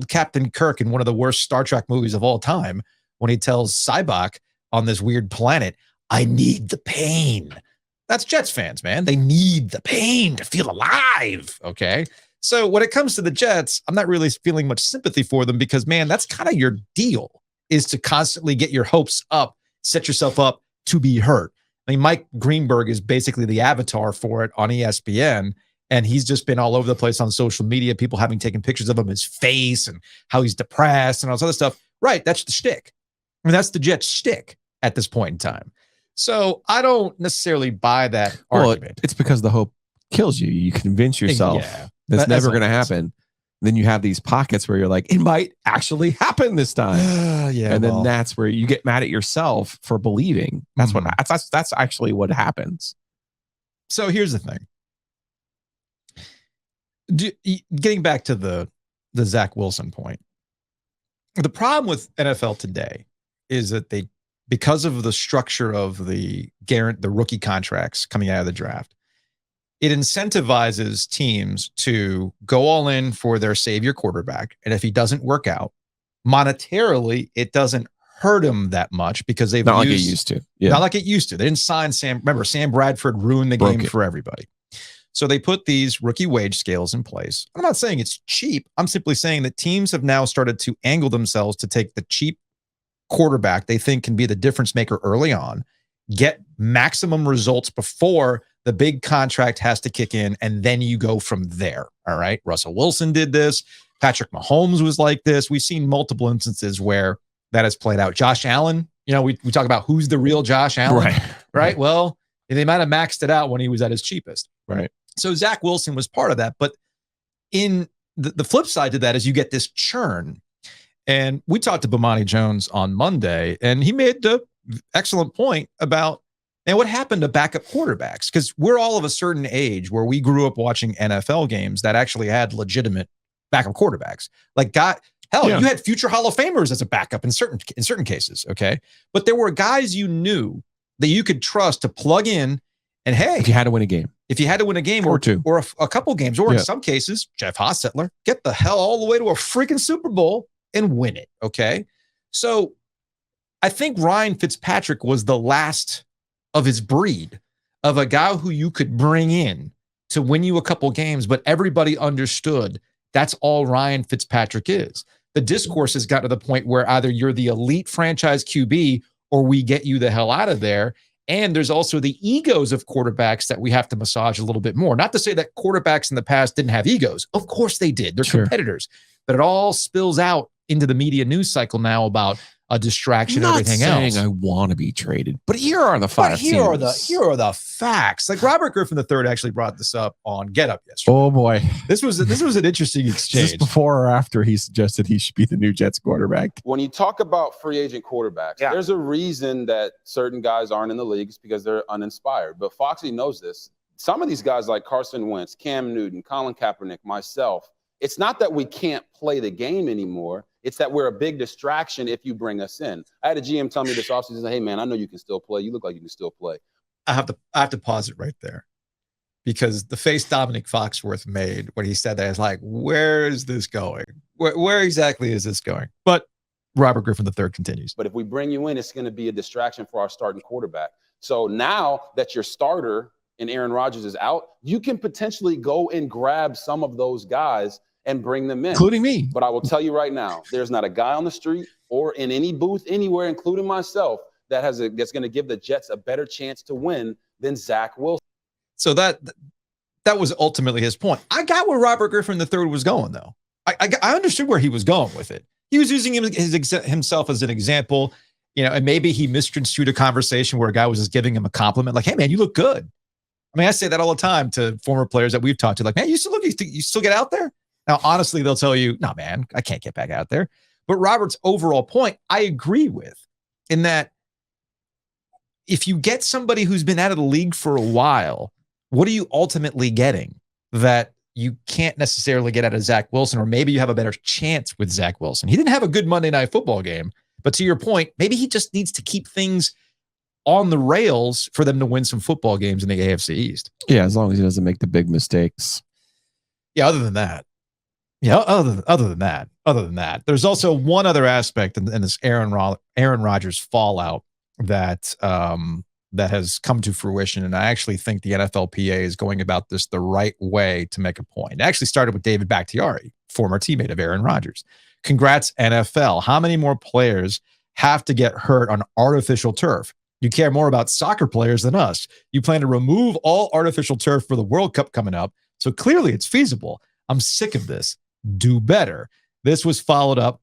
Speaker 1: Captain Kirk in one of the worst Star Trek movies of all time when he tells Sybok on this weird planet, "I need the pain." That's Jets fans, man. They need the pain to feel alive. Okay. So when it comes to the Jets, I'm not really feeling much sympathy for them because, man, that's kind of your deal, is to constantly get your hopes up, set yourself up to be hurt. I mean, Mike Greenberg is basically the avatar for it on ESPN. And he's just been all over the place on social media, people having taken pictures of him, his face and how he's depressed and all this other stuff. Right. That's the shtick. I mean, that's the Jets shtick at this point in time. So I don't necessarily buy that argument.
Speaker 2: It's because the hope kills you. You convince yourself that's never going to happen. Then you have these pockets where you're like, it might actually happen this time. And then that's where you get mad at yourself for believing. That's what that's actually what happens.
Speaker 1: So here's the thing. Getting back to the Zack Wilson point, the problem with NFL today is that because of the structure of the rookie contracts coming out of the draft, it incentivizes teams to go all in for their savior quarterback. And if he doesn't work out monetarily, it doesn't hurt him that much because they've
Speaker 2: not like it used to. Yeah.
Speaker 1: Not like it used to. They didn't sign Sam. Remember, Sam Bradford ruined the game for everybody. So they put these rookie wage scales in place. I'm not saying it's cheap. I'm simply saying that teams have now started to angle themselves to take the cheap quarterback they think can be the difference maker early on, get maximum results before the big contract has to kick in, and then you go from there. All right. Russell Wilson did this. Patrick Mahomes was like this. We've seen multiple instances where that has played out. Josh Allen, we talk about who's the real Josh Allen, right? Well, they might have maxed it out when he was at his cheapest.
Speaker 2: Right.
Speaker 1: So Zack Wilson was part of that. But in the flip side to that is you get this churn. And we talked to Bomani Jones on Monday, and he made the excellent point about, and what happened to backup quarterbacks? Because we're all of a certain age where we grew up watching NFL games that actually had legitimate backup quarterbacks. Like, you had future Hall of Famers as a backup in certain cases, okay? But there were guys you knew that you could trust to plug in, and hey,
Speaker 2: if you had to win a game,
Speaker 1: or two, or a couple games, or in some cases, Jeff Hostetler, get the hell all the way to a freaking Super Bowl and win it, okay? So I think Ryan Fitzpatrick was the last of his breed, of a guy who you could bring in to win you a couple games, but everybody understood that's all Ryan Fitzpatrick is. The discourse has got to the point where either you're the elite franchise QB or we get you the hell out of there. And there's also the egos of quarterbacks that we have to massage a little bit more. Not to say that quarterbacks in the past didn't have egos. Of course they did. They're competitors. But it all spills out into the media news cycle now about a distraction and everything else.
Speaker 2: I want to be traded, but here are the facts.
Speaker 1: Here are the facts. Like Robert Griffin III actually brought this up on Get Up yesterday.
Speaker 2: Oh boy,
Speaker 1: this was an interesting exchange.
Speaker 2: Is this before or after he suggested he should be the new Jets quarterback?
Speaker 7: When you talk about free agent quarterbacks, there's a reason that certain guys aren't in the leagues because they're uninspired. But Foxy knows this. Some of these guys like Carson Wentz, Cam Newton, Colin Kaepernick, myself, it's not that we can't play the game anymore. It's that we're a big distraction if you bring us in. I had a GM tell me this offseason, hey, man, I know you can still play. You look like you can still play.
Speaker 1: I have to pause it right there, because the face Dominic Foxworth made when he said that is like, where is this going? Where exactly is this going? But Robert Griffin III continues.
Speaker 7: But if we bring you in, it's going to be a distraction for our starting quarterback. So now that your starter and Aaron Rodgers is out, you can potentially go and grab some of those guys and bring them in,
Speaker 2: including me.
Speaker 7: But I will tell you right now, there's not a guy on the street or in any booth anywhere, including myself, that's going to give the Jets a better chance to win than Zack Wilson.
Speaker 1: So that was ultimately his point. I got where Robert Griffin III was going, though. I understood where he was going with it. He was using himself as an example, and maybe he misconstrued a conversation where a guy was just giving him a compliment, like, "Hey, man, you look good." I mean, I say that all the time to former players that we've talked to, like, "Man, you still get out there?" Now, honestly, they'll tell you, "No, man, I can't get back out there." But Robert's overall point, I agree with, in that if you get somebody who's been out of the league for a while, what are you ultimately getting that you can't necessarily get out of Zack Wilson? Or maybe you have a better chance with Zack Wilson. He didn't have a good Monday Night Football game, but to your point, maybe he just needs to keep things on the rails for them to win some football games in the AFC East.
Speaker 2: Yeah, as long as he doesn't make the big mistakes.
Speaker 1: Yeah, other than that, there's also one other aspect in this Aaron Rodgers fallout that has come to fruition, and I actually think the NFLPA is going about this the right way to make a point. It actually started with David Bakhtiari, former teammate of Aaron Rodgers. Congrats, NFL. How many more players have to get hurt on artificial turf? You care more about soccer players than us. You plan to remove all artificial turf for the World Cup coming up. So clearly it's feasible. I'm sick of this. Do better. This was followed up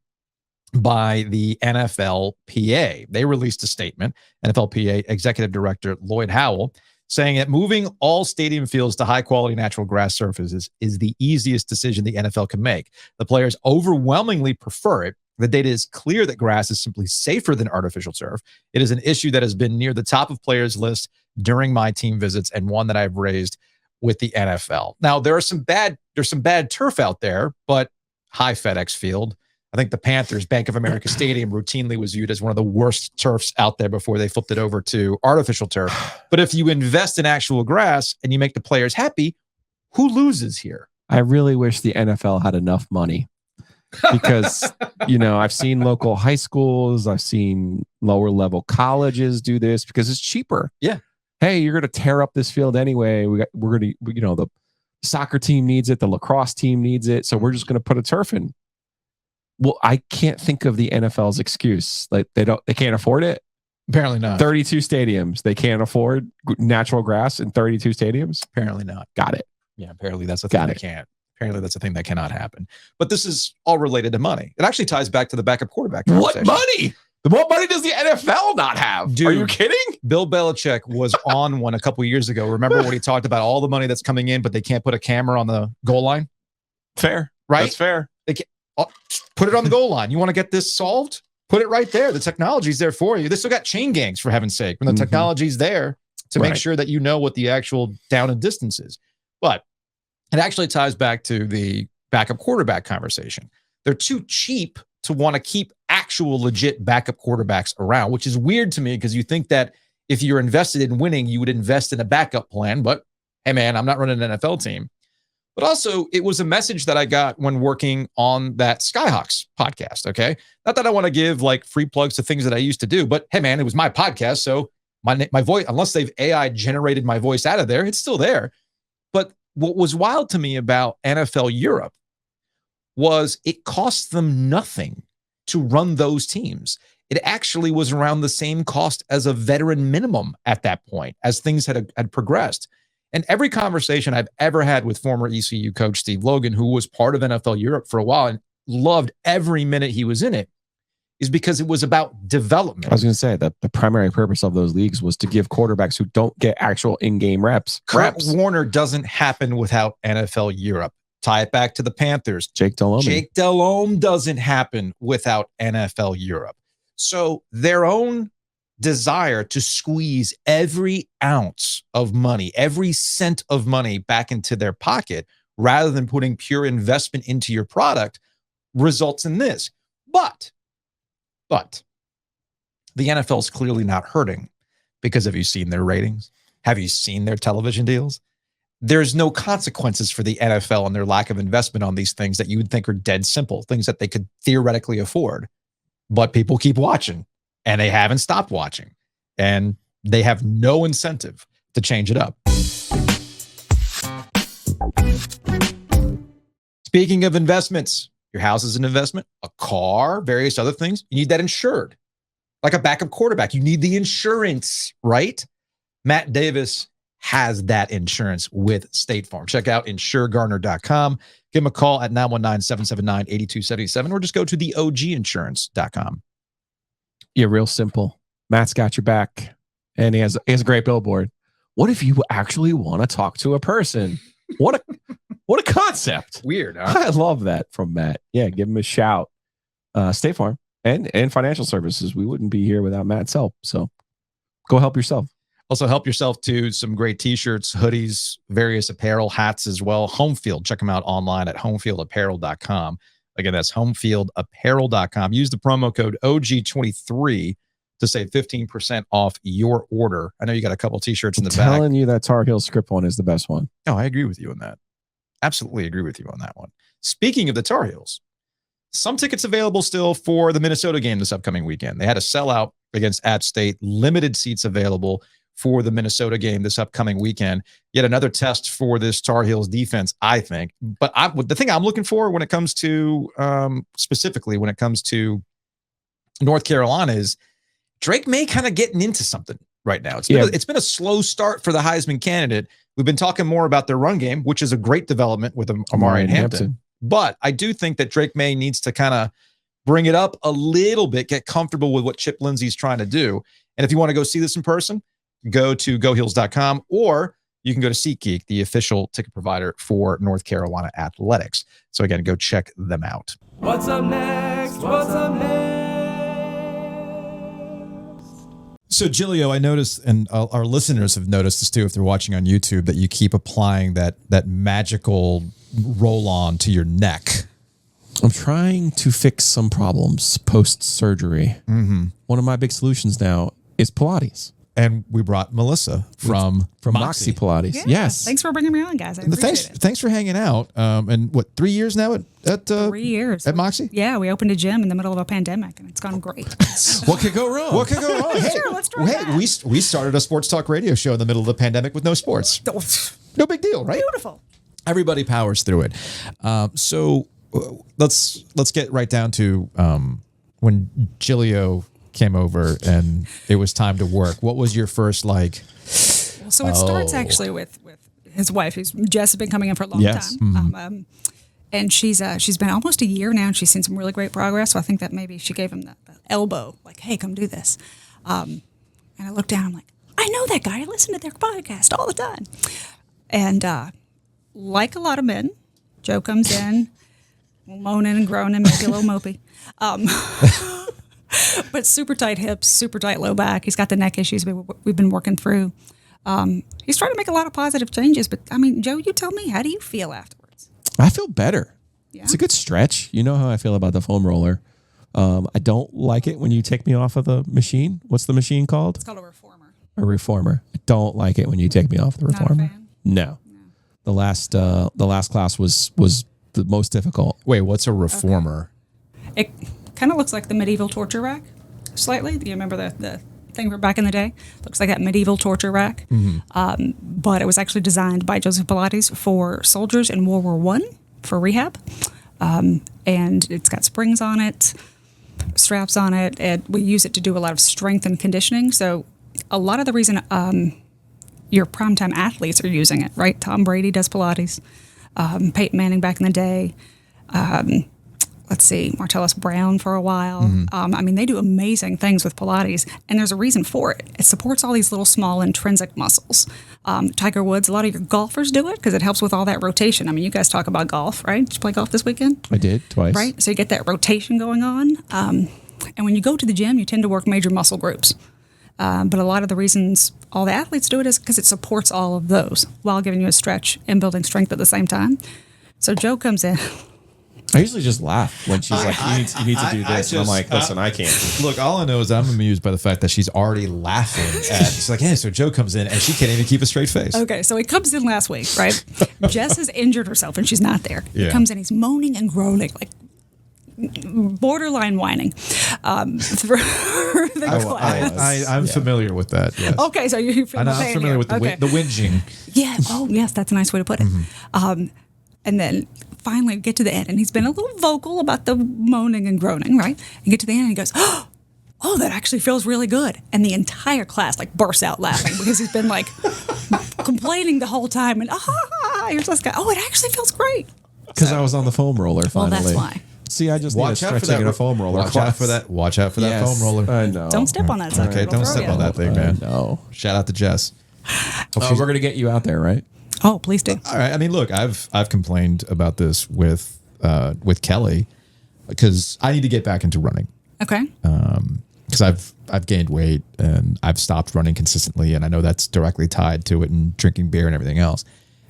Speaker 1: by the NFLPA. They released a statement, NFLPA Executive Director Lloyd Howell, saying that moving all stadium fields to high-quality natural grass surfaces is the easiest decision the NFL can make. The players overwhelmingly prefer it. The data is clear that grass is simply safer than artificial turf. It is an issue that has been near the top of players' list during my team visits and one that I've raised with the NFL. Now, there's some bad turf out there, but high FedEx Field. I think the Panthers, Bank of America Stadium, routinely was viewed as one of the worst turfs out there before they flipped it over to artificial turf. But if you invest in actual grass and you make the players happy, who loses here?
Speaker 2: I really wish the NFL had enough money because, I've seen local high schools, I've seen lower level colleges do this because it's cheaper.
Speaker 1: Yeah.
Speaker 2: Hey, you're going to tear up this field anyway. We're going to, the soccer team needs it. The lacrosse team needs it. So we're just going to put a turf in. Well, I can't think of the NFL's excuse. Like they can't afford it.
Speaker 1: Apparently not.
Speaker 2: 32 stadiums. They can't afford natural grass in 32 stadiums.
Speaker 1: Apparently not.
Speaker 2: Got it.
Speaker 1: Yeah, apparently that's a thing that can't. Apparently that's a thing that cannot happen. But this is all related to money. It actually ties back to the backup quarterback conversation.
Speaker 2: What money? What money does the NFL not have?
Speaker 1: Dude,
Speaker 2: are you kidding?
Speaker 1: Bill Belichick was on one a couple years ago. Remember when he talked about all the money that's coming in, but they can't put a camera on the goal line?
Speaker 2: Fair.
Speaker 1: Right?
Speaker 2: That's fair.
Speaker 1: They can't, put it on the goal line. You want to get this solved? Put it right there. The technology's there for you. They still got chain gangs, for heaven's sake, when the technology's there to make sure that you know what the actual down and distance is. But it actually ties back to the backup quarterback conversation. They're too cheap to want to keep actual legit backup quarterbacks around, which is weird to me because you think that if you're invested in winning, you would invest in a backup plan. But hey, man, I'm not running an NFL team. But also, it was a message that I got when working on that Skyhawks podcast, okay? Not that I want to give like free plugs to things that I used to do, but hey, man, it was my podcast, so my voice, unless they've AI generated my voice out of there, it's still there. But what was wild to me about NFL Europe was it cost them nothing to run those teams. It actually was around the same cost as a veteran minimum at that point as things had progressed. And every conversation I've ever had with former ECU coach Steve Logan, who was part of NFL Europe for a while and loved every minute he was in it, is because it was about development.
Speaker 2: I was going to say that the primary purpose of those leagues was to give quarterbacks who don't get actual in-game reps.
Speaker 1: Kurt Warner doesn't happen without NFL Europe. Tie it back to the Panthers.
Speaker 2: Jake Delhomme
Speaker 1: doesn't happen without NFL Europe. So their own desire to squeeze every ounce of money, every cent of money back into their pocket, rather than putting pure investment into your product, results in this. But the NFL is clearly not hurting because have you seen their ratings? Have you seen their television deals? There's no consequences for the NFL and their lack of investment on these things that you would think are dead simple, things that they could theoretically afford. But people keep watching, and they haven't stopped watching, and they have no incentive to change it up. Speaking of investments, your house is an investment, a car, various other things. You need that insured. Like a backup quarterback, you need the insurance, right? Matt Davis has that insurance with State Farm. Check out insuregarner.com. Give him a call at 919-779-8277 or just go to theoginsurance.com.
Speaker 2: Yeah, real simple. Matt's got your back and he has a great billboard. What if you actually want to talk to a person? What a concept.
Speaker 1: Weird, huh?
Speaker 2: I love that from Matt. Yeah, give him a shout. State Farm and financial services. We wouldn't be here without Matt's help. So go help yourself.
Speaker 1: Also help yourself to some great t-shirts, hoodies, various apparel, hats as well. Homefield, check them out online at homefieldapparel.com. Again, that's homefieldapparel.com. Use the promo code OG23 to save 15% off your order. I know you got a couple t-shirts in the back.
Speaker 2: I'm telling you that Tar Heel script one is the best one.
Speaker 1: No, I agree with you on that. Absolutely agree with you on that one. Speaking of the Tar Heels, some tickets available still for the Minnesota game this upcoming weekend. They had a sellout against App State, limited seats available for the Minnesota game this upcoming weekend. Yet another test for this Tar Heels defense, I think. But the thing I'm looking for when it comes to, specifically when it comes to North Carolina is Drake May kind of getting into something. right now. It's been a slow start for the Heisman candidate. We've been talking more about their run game, which is a great development with Amari and Hampton. But I do think that Drake May needs to kind of bring it up a little bit, get comfortable with what Chip Lindsey's trying to do. And if you want to go see this in person, go to goheels.com, or you can go to SeatGeek, the official ticket provider for North Carolina athletics. So again, go check them out.
Speaker 8: What's up next? What's up next?
Speaker 1: So, Giglio, I noticed, and our listeners have noticed this too, if they're watching on YouTube, that you keep applying that magical roll-on to your neck.
Speaker 2: I'm trying to fix some problems post-surgery.
Speaker 1: Mm-hmm.
Speaker 2: One of my big solutions now is Pilates.
Speaker 1: And we brought Melissa from
Speaker 2: Moxie Pilates.
Speaker 9: Yeah.
Speaker 2: Yes.
Speaker 9: Thanks for bringing me on, guys. I appreciate it.
Speaker 1: Thanks for hanging out. And what, 3 years now at
Speaker 9: 3 years
Speaker 1: at Moxie?
Speaker 9: Yeah, we opened a gym in the middle of a pandemic, and it's gone great.
Speaker 2: What could go wrong?
Speaker 1: What could go wrong? Hey,
Speaker 9: Sure, let's try that.
Speaker 1: we started a sports talk radio show in the middle of the pandemic with no sports. No big deal, right?
Speaker 9: Beautiful.
Speaker 1: Everybody powers through it. So let's get right down to when Giglio came over and it was time to work. What was your first
Speaker 9: So it starts actually with his wife, who's Jess, has been coming in for a long time.
Speaker 1: Mm-hmm.
Speaker 9: And she's been almost a year now, and she's seen some really great progress. So I think that maybe she gave him the elbow, like, hey, come do this. And I looked down, I'm like, I know that guy. I listen to their podcast all the time. And like a lot of men, Joe comes in, moaning and groaning, maybe a little mopey. But super tight hips, super tight low back. He's got the neck issues we've been working through. He's trying to make a lot of positive changes. But, I mean, Joe, you tell me, how do you feel afterwards?
Speaker 2: I feel better.
Speaker 9: Yeah.
Speaker 2: It's a good stretch. You know how I feel about the foam roller. I don't like it when you take me off of the machine. What's the machine called?
Speaker 9: It's called a reformer.
Speaker 2: A reformer. I don't like it when you take me off the
Speaker 9: Not a
Speaker 2: reformer.
Speaker 9: fan?
Speaker 2: No. The last class was the most difficult.
Speaker 1: Wait, what's a reformer?
Speaker 9: It kind of looks like the medieval torture rack, slightly. Do you remember the thing from back in the day? Looks like that medieval torture rack.
Speaker 1: Mm-hmm.
Speaker 9: But it was actually designed by Joseph Pilates for soldiers in World War I for rehab. And it's got springs on it, straps on it, and we use it to do a lot of strength and conditioning. So a lot of the reason your primetime athletes are using it, right? Tom Brady does Pilates. Peyton Manning back in the day. Let's see, Martellus Brown for a while.
Speaker 1: Mm-hmm.
Speaker 9: I mean, they do amazing things with Pilates, and there's a reason for it. It supports all these little small intrinsic muscles. Tiger Woods, a lot of your golfers do it because it helps with all that rotation. I mean, you guys talk about golf, right? Did you play golf this weekend?
Speaker 2: I did twice.
Speaker 9: Right? So you get that rotation going on. And when you go to the gym, you tend to work major muscle groups. But a lot of the reasons all the athletes do it is because it supports all of those while giving you a stretch and building strength at the same time. So Joe comes in.
Speaker 2: I usually just laugh when she's like, you need to do this. And I'm like, listen, I can't.
Speaker 1: Look, all I know is I'm amused by the fact that she's already laughing at. She's like, hey, so Joe comes in and she can't even keep a straight face.
Speaker 9: Okay, so he comes in last week, right? Jess has injured herself and she's not there.
Speaker 1: Yeah.
Speaker 9: He comes in, he's moaning and groaning, like borderline whining through the class.
Speaker 1: I'm familiar with that. Yes.
Speaker 9: Okay, so you feel
Speaker 1: I'm
Speaker 9: the pain
Speaker 1: familiar
Speaker 9: here.
Speaker 1: with the
Speaker 9: Okay.
Speaker 1: the whinging.
Speaker 9: Yeah. Oh, yes, that's a nice way to put it. And then finally get to the end, and he's been a little vocal about the moaning and groaning, right? And get to the end, and he goes, "Oh, that actually feels really good." And the entire class like bursts out laughing because he's been like complaining the whole time, and here's this guy. Oh, it actually feels great.
Speaker 2: Because I was on the foam roller
Speaker 9: Well,
Speaker 2: finally.
Speaker 9: that's why.
Speaker 2: See, I just need a
Speaker 1: Watch out for
Speaker 2: stretching
Speaker 1: that
Speaker 2: and a foam roller.
Speaker 1: Watch out for that. Watch out for that foam roller.
Speaker 2: I know.
Speaker 9: Don't step on that sucker.
Speaker 1: Okay,
Speaker 9: It'll
Speaker 1: don't
Speaker 9: throw
Speaker 1: step
Speaker 9: you.
Speaker 1: on that thing, man.
Speaker 2: No.
Speaker 1: Shout out to Jess.
Speaker 2: We're going to get you out there, right?
Speaker 9: Oh, please do.
Speaker 1: All right. I mean, look, I've complained about this with Kelly because I need to get back into running
Speaker 9: Okay.
Speaker 1: because I've gained weight and I've stopped running consistently, and I know that's directly tied to it and drinking beer and everything else.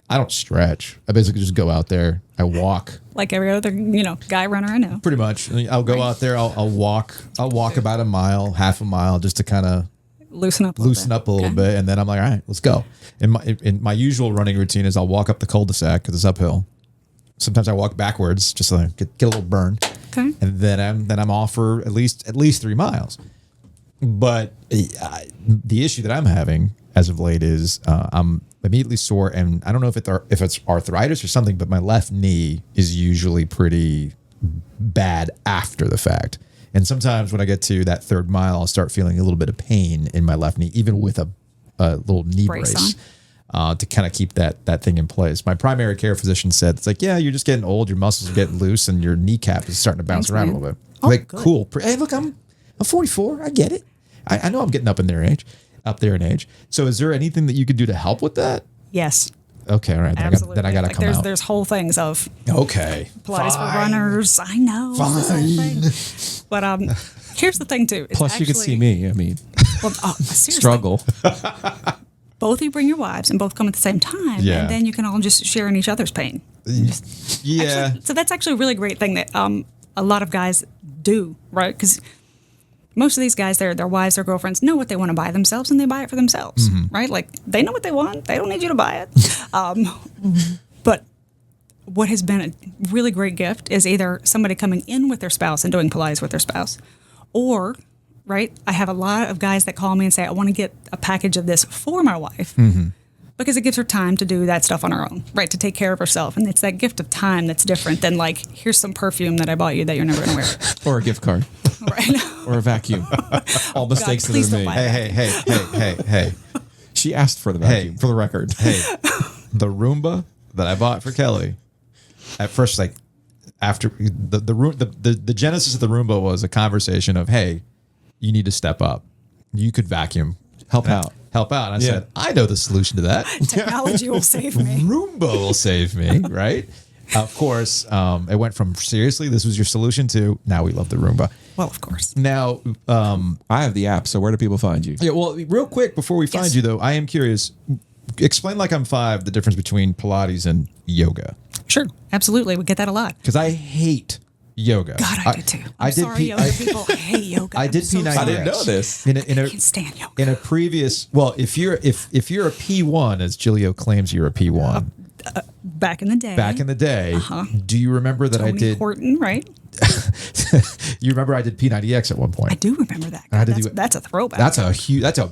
Speaker 1: I don't stretch. I basically just go out there. I walk.
Speaker 9: Like every other, guy runner I know.
Speaker 1: Pretty much. I'll go out there. I'll walk. I'll walk about a mile, half a mile, just to kind of
Speaker 9: Loosen up a little
Speaker 1: bit, and then I'm like, all right, let's go. And my usual running routine is I'll walk up the cul-de-sac because it's uphill. Sometimes I walk backwards just to get a little burn.
Speaker 9: Okay.
Speaker 1: And then I'm off for at least 3 miles. But the issue that I'm having as of late is I'm immediately sore, and I don't know if it's arthritis or something, but my left knee is usually pretty bad after the fact. And sometimes when I get to that third mile, I'll start feeling a little bit of pain in my left knee, even with a little knee brace to kind of keep that thing in place. My primary care physician said, it's like, yeah, you're just getting old. Your muscles are getting loose and your kneecap is starting to bounce around a little bit.
Speaker 9: Oh,
Speaker 1: like,
Speaker 9: good.
Speaker 1: cool. Hey, look, I'm 44. I get it. I know I'm getting up there in age. So is there anything that you could do to help with that?
Speaker 9: Yes.
Speaker 1: Okay. All right. Then I got to
Speaker 9: Like,
Speaker 1: come out.
Speaker 9: there's whole things of
Speaker 1: Okay.
Speaker 9: Pilates
Speaker 1: Fine.
Speaker 9: for runners. I know. It's a whole thing. But here's the thing too. It's
Speaker 2: Plus, you can see me. I mean,
Speaker 9: Well, seriously,
Speaker 2: struggle.
Speaker 9: both of you bring your wives and both come at the same time,
Speaker 1: Yeah.
Speaker 9: and then you can all just share in each other's pain.
Speaker 1: Yeah.
Speaker 9: Actually, so that's actually a really great thing that a lot of guys do, right? Because most of these guys, their wives, their girlfriends know what they want to buy themselves, and they buy it for themselves, right? Like they know what they want; they don't need you to buy it. But what has been a really great gift is either somebody coming in with their spouse and doing Pilates with their spouse, or right, I have a lot of guys that call me and say, "I want to get a package of this for my wife." Because it gives her time to do that stuff on her own, right? To take care of herself. And it's that gift of time that's different than like, here's some perfume that I bought you that you're never going to wear.
Speaker 2: Or a gift card.
Speaker 9: Right?
Speaker 2: Or a vacuum. All mistakes that
Speaker 9: please
Speaker 2: are
Speaker 9: don't
Speaker 2: made.
Speaker 9: buy
Speaker 1: Hey.
Speaker 2: She asked for the vacuum, for the record.
Speaker 1: Hey, the Roomba that I bought for Kelly, at first, like after the genesis of the Roomba was a conversation of, hey, you need to step up. You could vacuum.
Speaker 2: Help out.
Speaker 1: And I said, I know the solution to that.
Speaker 9: Technology will save me.
Speaker 1: Roomba will save me, right? Of course, it went from seriously, this was your solution to now we love the Roomba.
Speaker 9: Well, of course.
Speaker 1: Now,
Speaker 2: I have the app, so where do people find you?
Speaker 1: yeah, well, real quick before we find you though, I am curious. Explain like I'm 5 the difference between Pilates and yoga.
Speaker 9: Sure. Absolutely. We get that a lot.
Speaker 1: Because I hate yoga.
Speaker 9: God, I do too. I'm
Speaker 1: did
Speaker 9: sorry, yoga people hate yoga.
Speaker 1: I did
Speaker 9: I'm so
Speaker 1: P90X.
Speaker 9: sorry.
Speaker 2: I didn't know this.
Speaker 1: In
Speaker 9: I
Speaker 1: a
Speaker 9: can't stand yoga.
Speaker 1: in a previous, well, if you're a P1, as Giglio claims you're a P1,
Speaker 9: Back in the day.
Speaker 1: back in the day, do you remember that I
Speaker 9: Tony
Speaker 1: did?
Speaker 9: Horton, right?
Speaker 1: You remember I did P90X at one point.
Speaker 9: I do remember that.
Speaker 1: I had to
Speaker 9: God,
Speaker 1: do it.
Speaker 9: that's a throwback.
Speaker 1: That's a big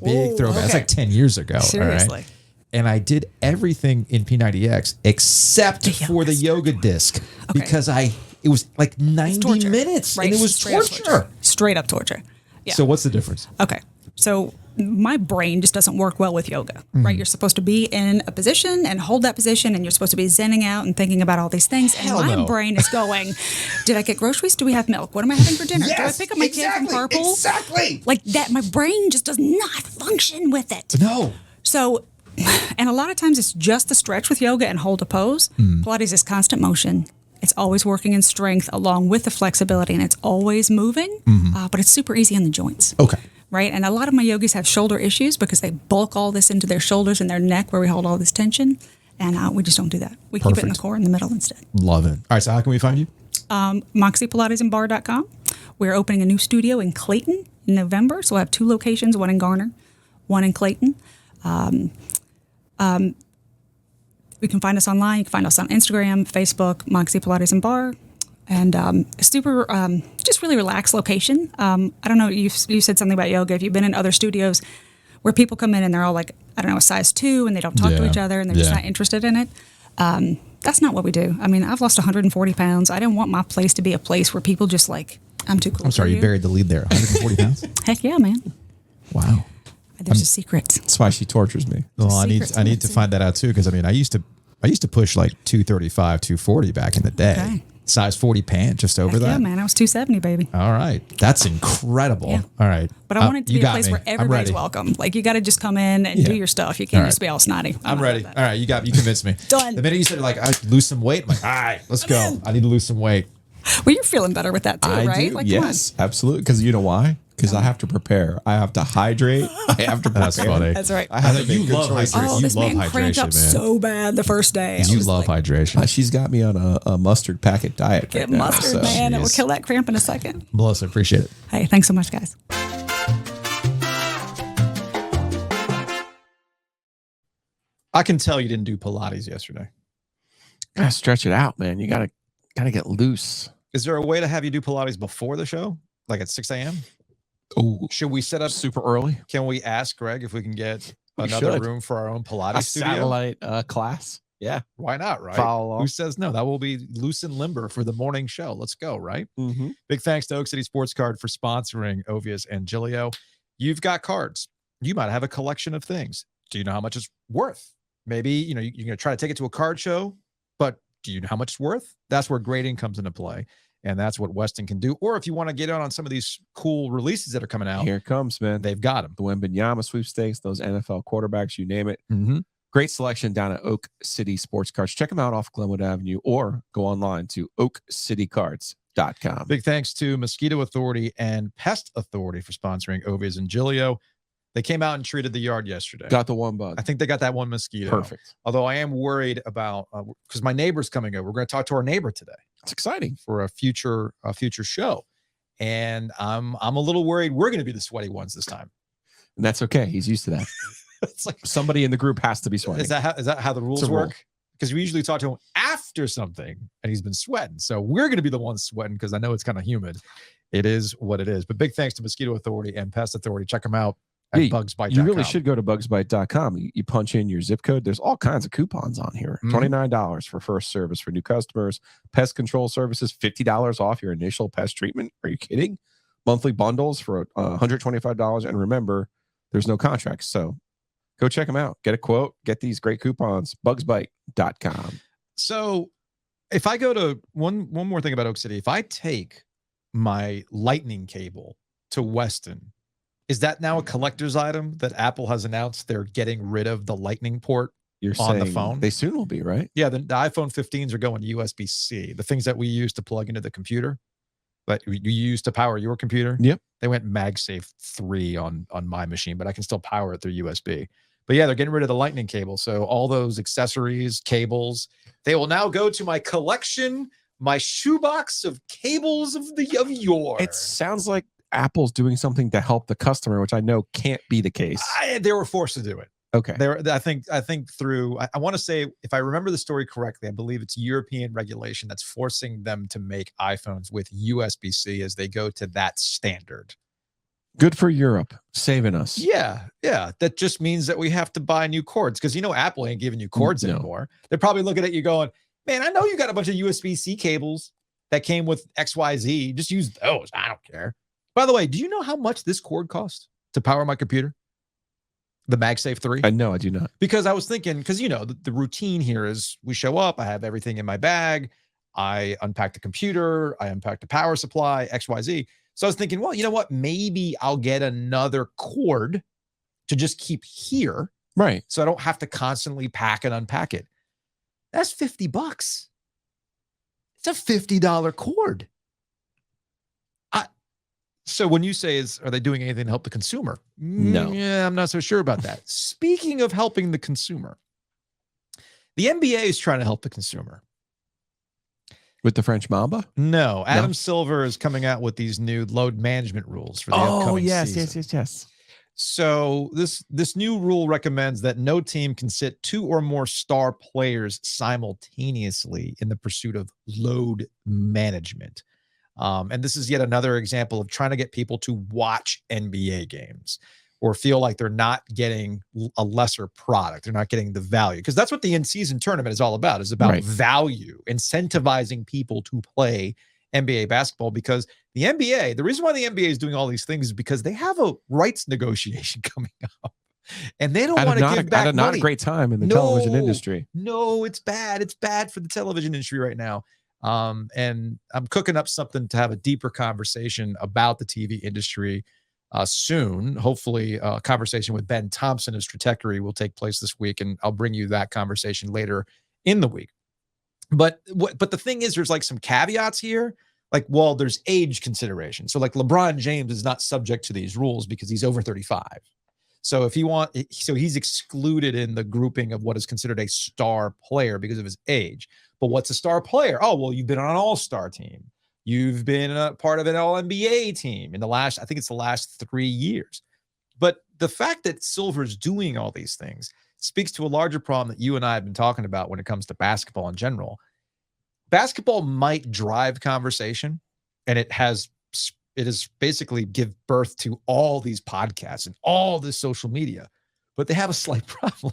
Speaker 9: Whoa,
Speaker 1: throwback. That's
Speaker 9: okay.
Speaker 1: like 10 years ago. All
Speaker 9: Seriously.
Speaker 1: right? And I did everything in P90X except
Speaker 9: The
Speaker 1: for the
Speaker 9: yoga
Speaker 1: yoga disc
Speaker 9: Okay.
Speaker 1: because it was like 90
Speaker 9: torture,
Speaker 1: minutes
Speaker 9: right?
Speaker 1: and it was
Speaker 9: Straight up
Speaker 1: torture.
Speaker 9: Straight up torture. Yeah.
Speaker 1: So what's the difference?
Speaker 9: Okay. So my brain just doesn't work well with yoga,
Speaker 1: Mm-hmm.
Speaker 9: right? You're supposed to be in a position and hold that position, and you're supposed to be zenning out and thinking about all these things.
Speaker 1: Hell
Speaker 9: and my
Speaker 1: no.
Speaker 9: brain is going, did I get groceries? Do we have milk? What am I having for dinner? Do I pick up my kid from carpool?
Speaker 1: Exactly.
Speaker 9: Like that, my brain just does not function with it.
Speaker 1: No.
Speaker 9: So, and a lot of times it's just the stretch with yoga and hold a pose. Pilates is constant motion. It's always working in strength along with the flexibility, and it's always moving, but it's super easy on the joints.
Speaker 1: Okay.
Speaker 9: Right? And a lot of my yogis have shoulder issues because they bulk all this into their shoulders and their neck where we hold all this tension. And we just don't do that. We keep it in the
Speaker 1: Perfect.
Speaker 9: core in the middle instead.
Speaker 1: Love it. All right. So how can we find you?
Speaker 9: MoxiePilatesandBar.com. We're opening a new studio in Clayton in November. So we'll have 2 locations, one in Garner, one in Clayton. You can find us online. You can find us on Instagram, Facebook, Moxie Pilates and Bar. And super, just really relaxed location. I don't know, you said something about yoga. If you've been in other studios where people come in and they're all like, I don't know, a size 2 and they don't talk to
Speaker 1: Yeah.
Speaker 9: each other and they're just
Speaker 1: Yeah.
Speaker 9: not interested in it. That's not what we do. I mean, I've lost 140 pounds. I didn't want my place to be a place where people just like, I'm too cool.
Speaker 1: I'm sorry,
Speaker 9: for
Speaker 1: you buried the lead there. 140 pounds?
Speaker 9: Heck yeah, man.
Speaker 1: Wow.
Speaker 9: There's a secret.
Speaker 2: That's why she tortures me.
Speaker 1: Well, I
Speaker 9: secret
Speaker 1: need to
Speaker 9: sauce.
Speaker 1: find that out too because I mean, I used to push like 235, 240 back in the day.
Speaker 9: Okay.
Speaker 1: Size 40 pant just over
Speaker 9: Heck
Speaker 1: that.
Speaker 9: yeah, man. I was 270, baby.
Speaker 1: All right. That's incredible.
Speaker 9: Yeah.
Speaker 1: All right.
Speaker 9: But I want it to
Speaker 1: you
Speaker 9: be a
Speaker 1: got
Speaker 9: place
Speaker 1: me.
Speaker 9: where
Speaker 1: I'm
Speaker 9: everybody's
Speaker 1: ready.
Speaker 9: welcome. Like, you got to just come in and
Speaker 1: Yeah.
Speaker 9: do your stuff. You can't
Speaker 1: All
Speaker 9: just be all snotty.
Speaker 1: I'm
Speaker 9: not
Speaker 1: ready.
Speaker 9: about
Speaker 1: All
Speaker 9: that.
Speaker 1: right. You convinced me.
Speaker 9: Done.
Speaker 1: The minute you said like, I lose some weight, I'm like, all right, let's go. I need to lose some weight.
Speaker 9: Well, you're feeling better with that too,
Speaker 2: I
Speaker 9: right?
Speaker 2: do.
Speaker 9: Like,
Speaker 2: Yes, absolutely. Because you know why? Because I have come prepare. I have to hydrate. I have to prepare.
Speaker 1: That's funny.
Speaker 9: That's right.
Speaker 2: I have to
Speaker 1: You
Speaker 2: make good
Speaker 1: love
Speaker 2: choices.
Speaker 1: hydration.
Speaker 9: Oh,
Speaker 1: You
Speaker 9: this
Speaker 1: love
Speaker 9: man cramped
Speaker 1: hydration,
Speaker 9: up
Speaker 1: man.
Speaker 9: so bad the first day. I
Speaker 1: You
Speaker 9: was
Speaker 1: love
Speaker 9: like,
Speaker 1: hydration.
Speaker 2: She's got me on a mustard packet diet.
Speaker 9: Get
Speaker 2: right now,
Speaker 9: mustard,
Speaker 2: so-
Speaker 9: man. It will
Speaker 1: Jeez.
Speaker 9: kill that cramp in a second.
Speaker 1: Melissa, appreciate it.
Speaker 9: Hey, thanks so much, guys.
Speaker 1: I can tell you didn't do Pilates yesterday.
Speaker 2: Gotta stretch it out, man. You gotta get loose.
Speaker 1: Is there a way to have you do Pilates before the show? Like at 6 a.m.?
Speaker 2: Oh,
Speaker 1: Should we set up?
Speaker 2: super early.
Speaker 1: Can we ask Greg if we can get
Speaker 2: We
Speaker 1: another
Speaker 2: should.
Speaker 1: room for our own Pilates
Speaker 2: A
Speaker 1: studio?
Speaker 2: satellite class. Yeah.
Speaker 1: Why not, right?
Speaker 2: Follow along.
Speaker 1: Who says no? That will be loose and limber for the morning show. Let's go, right?
Speaker 2: Mm-hmm.
Speaker 1: Big thanks to Oak City Sports Card for sponsoring Ovius and Giglio. You've got cards. You might have a collection of things. Do you know how much it's worth? Maybe, you're going to try to take it to a card show, but do you know how much it's worth? That's where grading comes into play. And that's what Weston can do. Or if you want to get on some of these cool releases that are coming out.
Speaker 2: Here it comes, man.
Speaker 1: They've got them.
Speaker 2: The Wembanyama sweepstakes, those NFL quarterbacks, you name it.
Speaker 1: Mm-hmm.
Speaker 2: Great selection down at Oak City Sports Cards. Check them out off Glenwood Avenue or go online to oakcitycards.com.
Speaker 1: Big thanks to Mosquito Authority and Pest Authority for sponsoring Ovius and Giglio. They came out and treated the yard yesterday.
Speaker 2: Got the one bug.
Speaker 1: I think they got that one mosquito.
Speaker 2: Perfect.
Speaker 1: Although I am worried about, because my neighbor's coming over. We're going to talk to our neighbor today.
Speaker 2: It's exciting
Speaker 1: for a future show. And I'm a little worried we're going to be the sweaty ones this time.
Speaker 2: And that's okay. He's used to that.
Speaker 1: It's like
Speaker 2: somebody in the group has to be sweating.
Speaker 1: Is that how the rules work? Because we usually talk to him after something and he's been sweating. So we're going to be the ones sweating because I know it's kind of humid. It is what it is. But big thanks to Mosquito Authority and Pest Authority. Check them out at bugsbite.com.
Speaker 2: You really should go to bugsbite.com. You punch in your zip code. There's all kinds of coupons on here. $29 for first service for new customers. Pest control services, $50 off your initial pest treatment. Are you kidding? Monthly bundles for $125. And remember, there's no contracts. So go check them out. Get a quote. Get these great coupons. Bugsbite.com.
Speaker 1: So if I go to one more thing about Oak City, if I take my lightning cable to Weston, is that now a collector's item that Apple has announced they're getting rid of the lightning port on the phone?
Speaker 2: They soon will be, right?
Speaker 1: Yeah, the iPhone 15s are going to USB-C. The things that we use to plug into the computer, that you use to power your computer.
Speaker 2: Yep.
Speaker 1: They went MagSafe 3 on my machine, but I can still power it through USB. But yeah, they're getting rid of the lightning cable. So all those accessories, cables, they will now go to my collection, my shoebox of cables of yore.
Speaker 2: It sounds like Apple's doing something to help the customer, which I know can't be the case.
Speaker 1: They were forced to do it.
Speaker 2: Okay.
Speaker 1: I think through, I want to say, if I remember the story correctly, I believe it's European regulation that's forcing them to make iPhones with USB-C as they go to that standard.
Speaker 2: Good for Europe, saving us.
Speaker 1: Yeah. That just means that we have to buy new cords because Apple ain't giving you cords anymore. They're probably looking at you going, man, I know you got a bunch of USB-C cables that came with XYZ. Just use those. I don't care. By the way, do you know how much this cord costs to power my computer? The MagSafe 3?
Speaker 2: No, I do not.
Speaker 1: Because I was thinking, because, the routine here is we show up, I have everything in my bag, I unpack the computer, I unpack the power supply, XYZ. So I was thinking, well, you know what? Maybe I'll get another cord to just keep here.
Speaker 2: Right.
Speaker 1: So I don't have to constantly pack and unpack it. That's $50. It's a $50 cord. So when you say are they doing anything to help the consumer?
Speaker 2: No.
Speaker 1: Yeah, I'm not so sure about that. Speaking of helping the consumer, the NBA is trying to help the consumer.
Speaker 2: With the French Mamba?
Speaker 1: No. Adam Silver is coming out with these new load management rules for the upcoming season.
Speaker 2: Yes.
Speaker 1: So this new rule recommends that no team can sit 2 or more star players simultaneously in the pursuit of load management. And this is yet another example of trying to get people to watch NBA games or feel like they're not getting a lesser product. They're not getting the value, because that's what the in-season tournament is all about. It's about value, incentivizing people to play NBA basketball, because the NBA, the reason why the NBA is doing all these things is because they have a rights negotiation coming up. And they don't want to give back money.
Speaker 2: Not a great time in the television industry.
Speaker 1: No, it's bad. It's bad for the television industry right now. And I'm cooking up something to have a deeper conversation about the TV industry soon. Hopefully a conversation with Ben Thompson of Stratechery will take place this week, and I'll bring you that conversation later in the week. But the thing is, there's like some caveats here. Like, well, there's age consideration. So like LeBron James is not subject to these rules because he's over 35. So he's excluded in the grouping of what is considered a star player because of his age. But what's a star player? Oh, well, you've been on an all-star team. You've been a part of an all-NBA team in the last 3 years. But the fact that Silver's doing all these things speaks to a larger problem that you and I have been talking about when it comes to basketball in general. Basketball might drive conversation, and it has basically give birth to all these podcasts and all this social media, but they have a slight problem.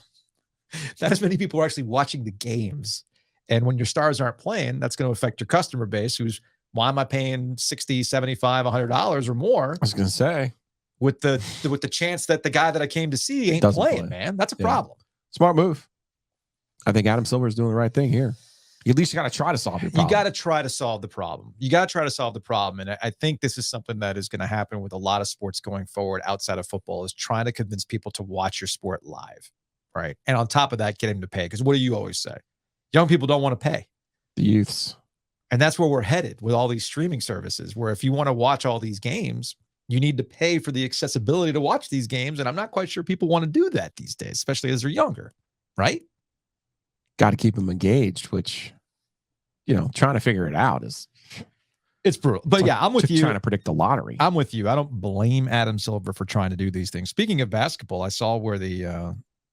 Speaker 1: not as many people are actually watching the games. And when your stars aren't playing, that's going to affect your customer base who's, why am I paying $60, $75, $100 or more?
Speaker 2: I was going to say,
Speaker 1: with the chance that the guy that I came to see ain't playing, man. That's a problem.
Speaker 2: Smart move. I think Adam Silver is doing the right thing here. At least you got to try to solve your problem.
Speaker 1: You got to try to solve the problem. You got to try to solve the problem. And I think this is something that is going to happen with a lot of sports going forward outside of football, is trying to convince people to watch your sport live, right? And on top of that, get them to pay. Because what do you always say? Young people don't want to pay.
Speaker 2: The youths.
Speaker 1: And that's where we're headed with all these streaming services, where if you want to watch all these games, you need to pay for the accessibility to watch these games. And I'm not quite sure people want to do that these days, especially as they're younger, right?
Speaker 2: Got to keep them engaged, which, trying to figure it out
Speaker 1: it's brutal. But yeah, I'm with you.
Speaker 2: Trying to predict the lottery.
Speaker 1: I'm with you. I don't blame Adam Silver for trying to do these things. Speaking of basketball, I saw where the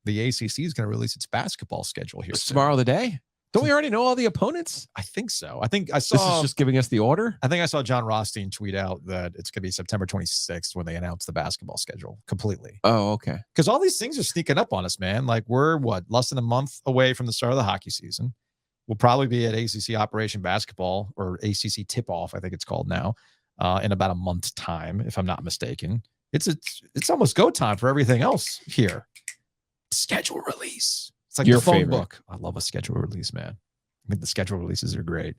Speaker 1: ACC is going to release its basketball schedule here
Speaker 2: tomorrow. The day. Don't we already know all the opponents?
Speaker 1: I think so. I think I saw.
Speaker 2: This is just giving us the order.
Speaker 1: I think I saw John Rothstein tweet out that it's going to be September 26th when they announce the basketball schedule completely.
Speaker 2: Oh, okay.
Speaker 1: Because all these things are sneaking up on us, man. Like we're less than a month away from the start of the hockey season. We'll probably be at ACC Operation Basketball, or ACC Tip-Off, I think it's called now, in about a month's time, if I'm not mistaken. It's almost go time for everything else here. Schedule release. It's like your phone book. I love a schedule release, man. I think the schedule releases are great.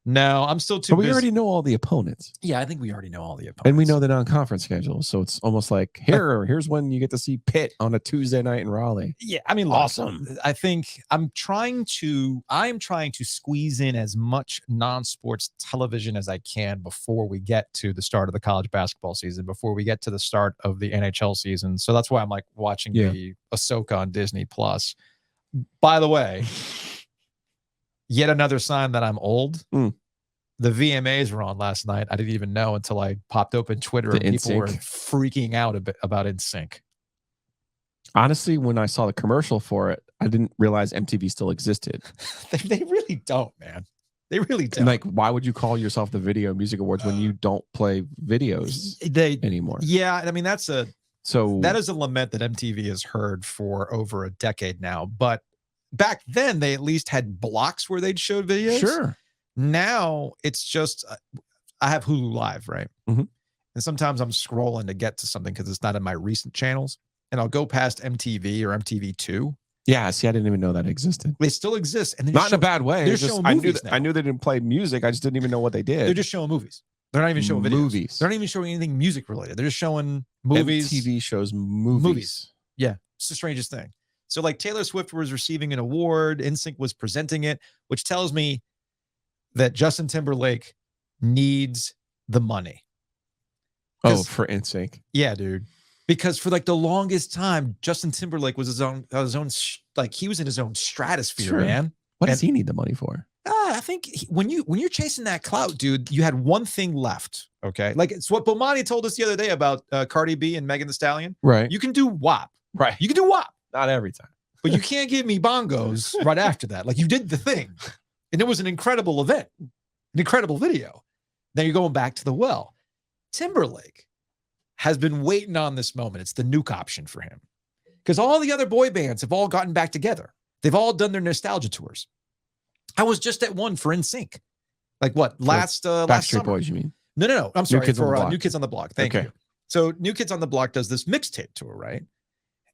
Speaker 1: No, I'm still too busy.
Speaker 2: We already know all the opponents.
Speaker 1: Yeah, I think we already know all the opponents.
Speaker 2: And we know the non-conference schedule. So it's almost like, here's when you get to see Pitt on a Tuesday night in Raleigh.
Speaker 1: Yeah, I mean, awesome. I think I'm trying to squeeze in as much non-sports television as I can before we get to the start of the college basketball season, before we get to the start of the NHL season. So that's why I'm like watching the Ahsoka on Disney Plus. By the way, yet another sign that I'm old. The VMAs were on last night. I didn't even know until I popped open Twitter and people were freaking out a bit about NSYNC.
Speaker 2: Honestly, when I saw the commercial for it, I didn't realize MTV still existed.
Speaker 1: They really don't, man. They really don't.
Speaker 2: Like, why would you call yourself the Video Music Awards when you don't play videos anymore?
Speaker 1: Yeah, I mean, that is a lament that MTV has heard for over a decade now. But back then, they at least had blocks where they'd show videos.
Speaker 2: Sure.
Speaker 1: Now it's just, I have Hulu Live, right?
Speaker 2: Mm-hmm.
Speaker 1: And sometimes I'm scrolling to get to something because it's not in my recent channels. And I'll go past MTV or MTV2.
Speaker 2: Yeah, see, I didn't even know that existed.
Speaker 1: They still exist. And
Speaker 2: not in a bad way.
Speaker 1: They're showing movies
Speaker 2: I knew they didn't play music. I just didn't even know what they did.
Speaker 1: They're just showing movies. They're not even showing videos.
Speaker 2: Movies.
Speaker 1: They're not even showing anything music related. They're just showing movies.
Speaker 2: MTV shows movies.
Speaker 1: Yeah, it's the strangest thing. So like Taylor Swift was receiving an award, NSYNC was presenting it, which tells me that Justin Timberlake needs the money.
Speaker 2: Oh, for NSYNC.
Speaker 1: Yeah, dude. Because for like the longest time, Justin Timberlake was his own like he was in his own stratosphere, man.
Speaker 2: What does he need the money for?
Speaker 1: I think when you're chasing that clout, dude, you had one thing left. Okay, like it's what Bomani told us the other day about Cardi B and Megan Thee Stallion.
Speaker 2: Right.
Speaker 1: You can do WAP.
Speaker 2: Right.
Speaker 1: You can do WAP.
Speaker 2: Not every time.
Speaker 1: But you can't give me bongos right after that. Like you did the thing. And it was an incredible event, an incredible video. Now you're going back to the well. Timberlake has been waiting on this moment. It's the nuke option for him. Because all the other boy bands have all gotten back together. They've all done their nostalgia tours. I was just at one for NSYNC. Like what? Last
Speaker 2: Backstreet
Speaker 1: summer.
Speaker 2: Boys, you mean?
Speaker 1: No. I'm sorry. For
Speaker 2: New
Speaker 1: Kids on the Block. Thank you. So New Kids on the Block does this mixtape tour, right?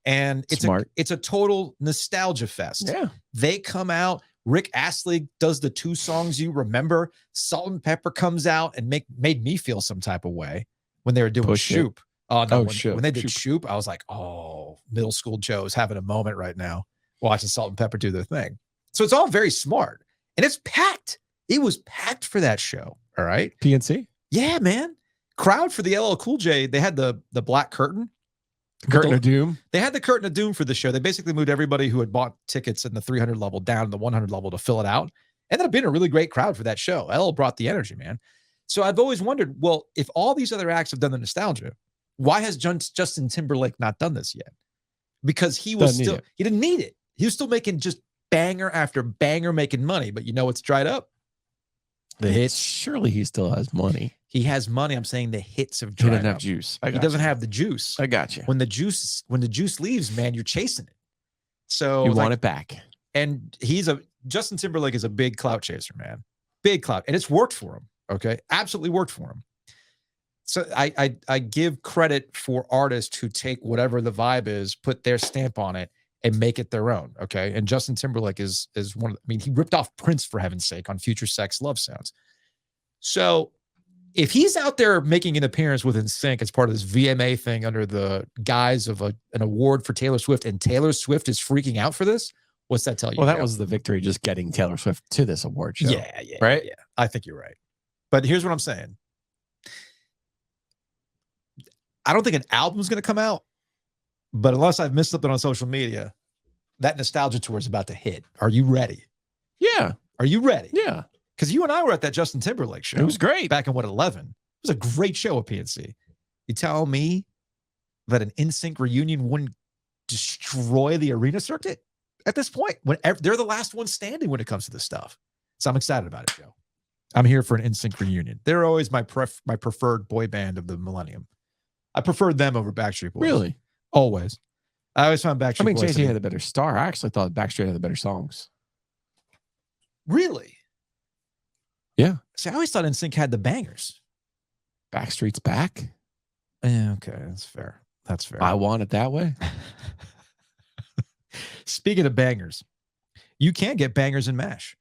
Speaker 1: And it's a total nostalgia fest.
Speaker 2: Yeah.
Speaker 1: They come out. Rick Astley does the 2 songs you remember. Salt and Pepper comes out and made me feel some type of way when they were doing Shoop. Oh, no. When they did Shoop, I was like, oh, middle school Joe is having a moment right now watching Salt and Pepper do their thing. So it's all very smart. And it's packed. It was packed for that show. All right.
Speaker 2: PNC?
Speaker 1: Yeah, man. Crowd for the LL Cool J. They had the black curtain.
Speaker 2: Curtain of Doom.
Speaker 1: They had the curtain of doom for the show. They basically moved everybody who had bought tickets in the 300 level down to the 100 level to fill it out. Ended up being a really great crowd for that show. LL brought the energy, man. So I've always wondered, well, if all these other acts have done the nostalgia, why has Justin Timberlake not done this yet? Because he didn't need it. He was still making just banger after banger making money, but you know what's dried up? The hits.
Speaker 2: Surely he still has money.
Speaker 1: He has money. I'm saying the hits have dried up.
Speaker 2: He doesn't have juice.
Speaker 1: He doesn't have the juice.
Speaker 2: I got you.
Speaker 1: When the juice leaves, man, you're chasing it. So
Speaker 2: You want it back.
Speaker 1: And Justin Timberlake is a big clout chaser, man. Big clout. And it's worked for him. Okay. Absolutely worked for him. So I give credit for artists who take whatever the vibe is, put their stamp on it, and make it their own. Okay. And Justin Timberlake is one of he ripped off Prince, for heaven's sake, on Future Sex Love Sounds. So if he's out there making an appearance with NSYNC as part of this VMA thing under the guise of an award for Taylor Swift, and Taylor Swift is freaking out for this, what's that tell you?
Speaker 2: Well, that was the victory, just getting Taylor Swift to this award show.
Speaker 1: Yeah.
Speaker 2: Right?
Speaker 1: Yeah. I think you're right. But here's what I'm saying. I don't think an album's going to come out, but unless I've missed something on social media, that nostalgia tour is about to hit. Are you ready?
Speaker 2: Yeah.
Speaker 1: Are you ready?
Speaker 2: Yeah.
Speaker 1: Because you and I were at that Justin Timberlake show.
Speaker 2: It was great.
Speaker 1: Back in 11? It was a great show at PNC. You tell me that an NSYNC reunion wouldn't destroy the arena circuit at this point? They're the last one standing when it comes to this stuff. So I'm excited about it, Joe. I'm here for an NSYNC reunion. They're always my preferred boy band of the millennium. I preferred them over Backstreet Boys.
Speaker 2: Really?
Speaker 1: Always. I always found Backstreet Boys.
Speaker 2: Jay-Z had a better star. I actually thought Backstreet had the better songs.
Speaker 1: Really?
Speaker 2: Yeah.
Speaker 1: See, I always thought NSYNC had the bangers.
Speaker 2: Backstreet's back.
Speaker 1: Yeah, okay, that's fair. That's fair.
Speaker 2: I want it that way.
Speaker 1: Speaking of bangers, you can get bangers and mash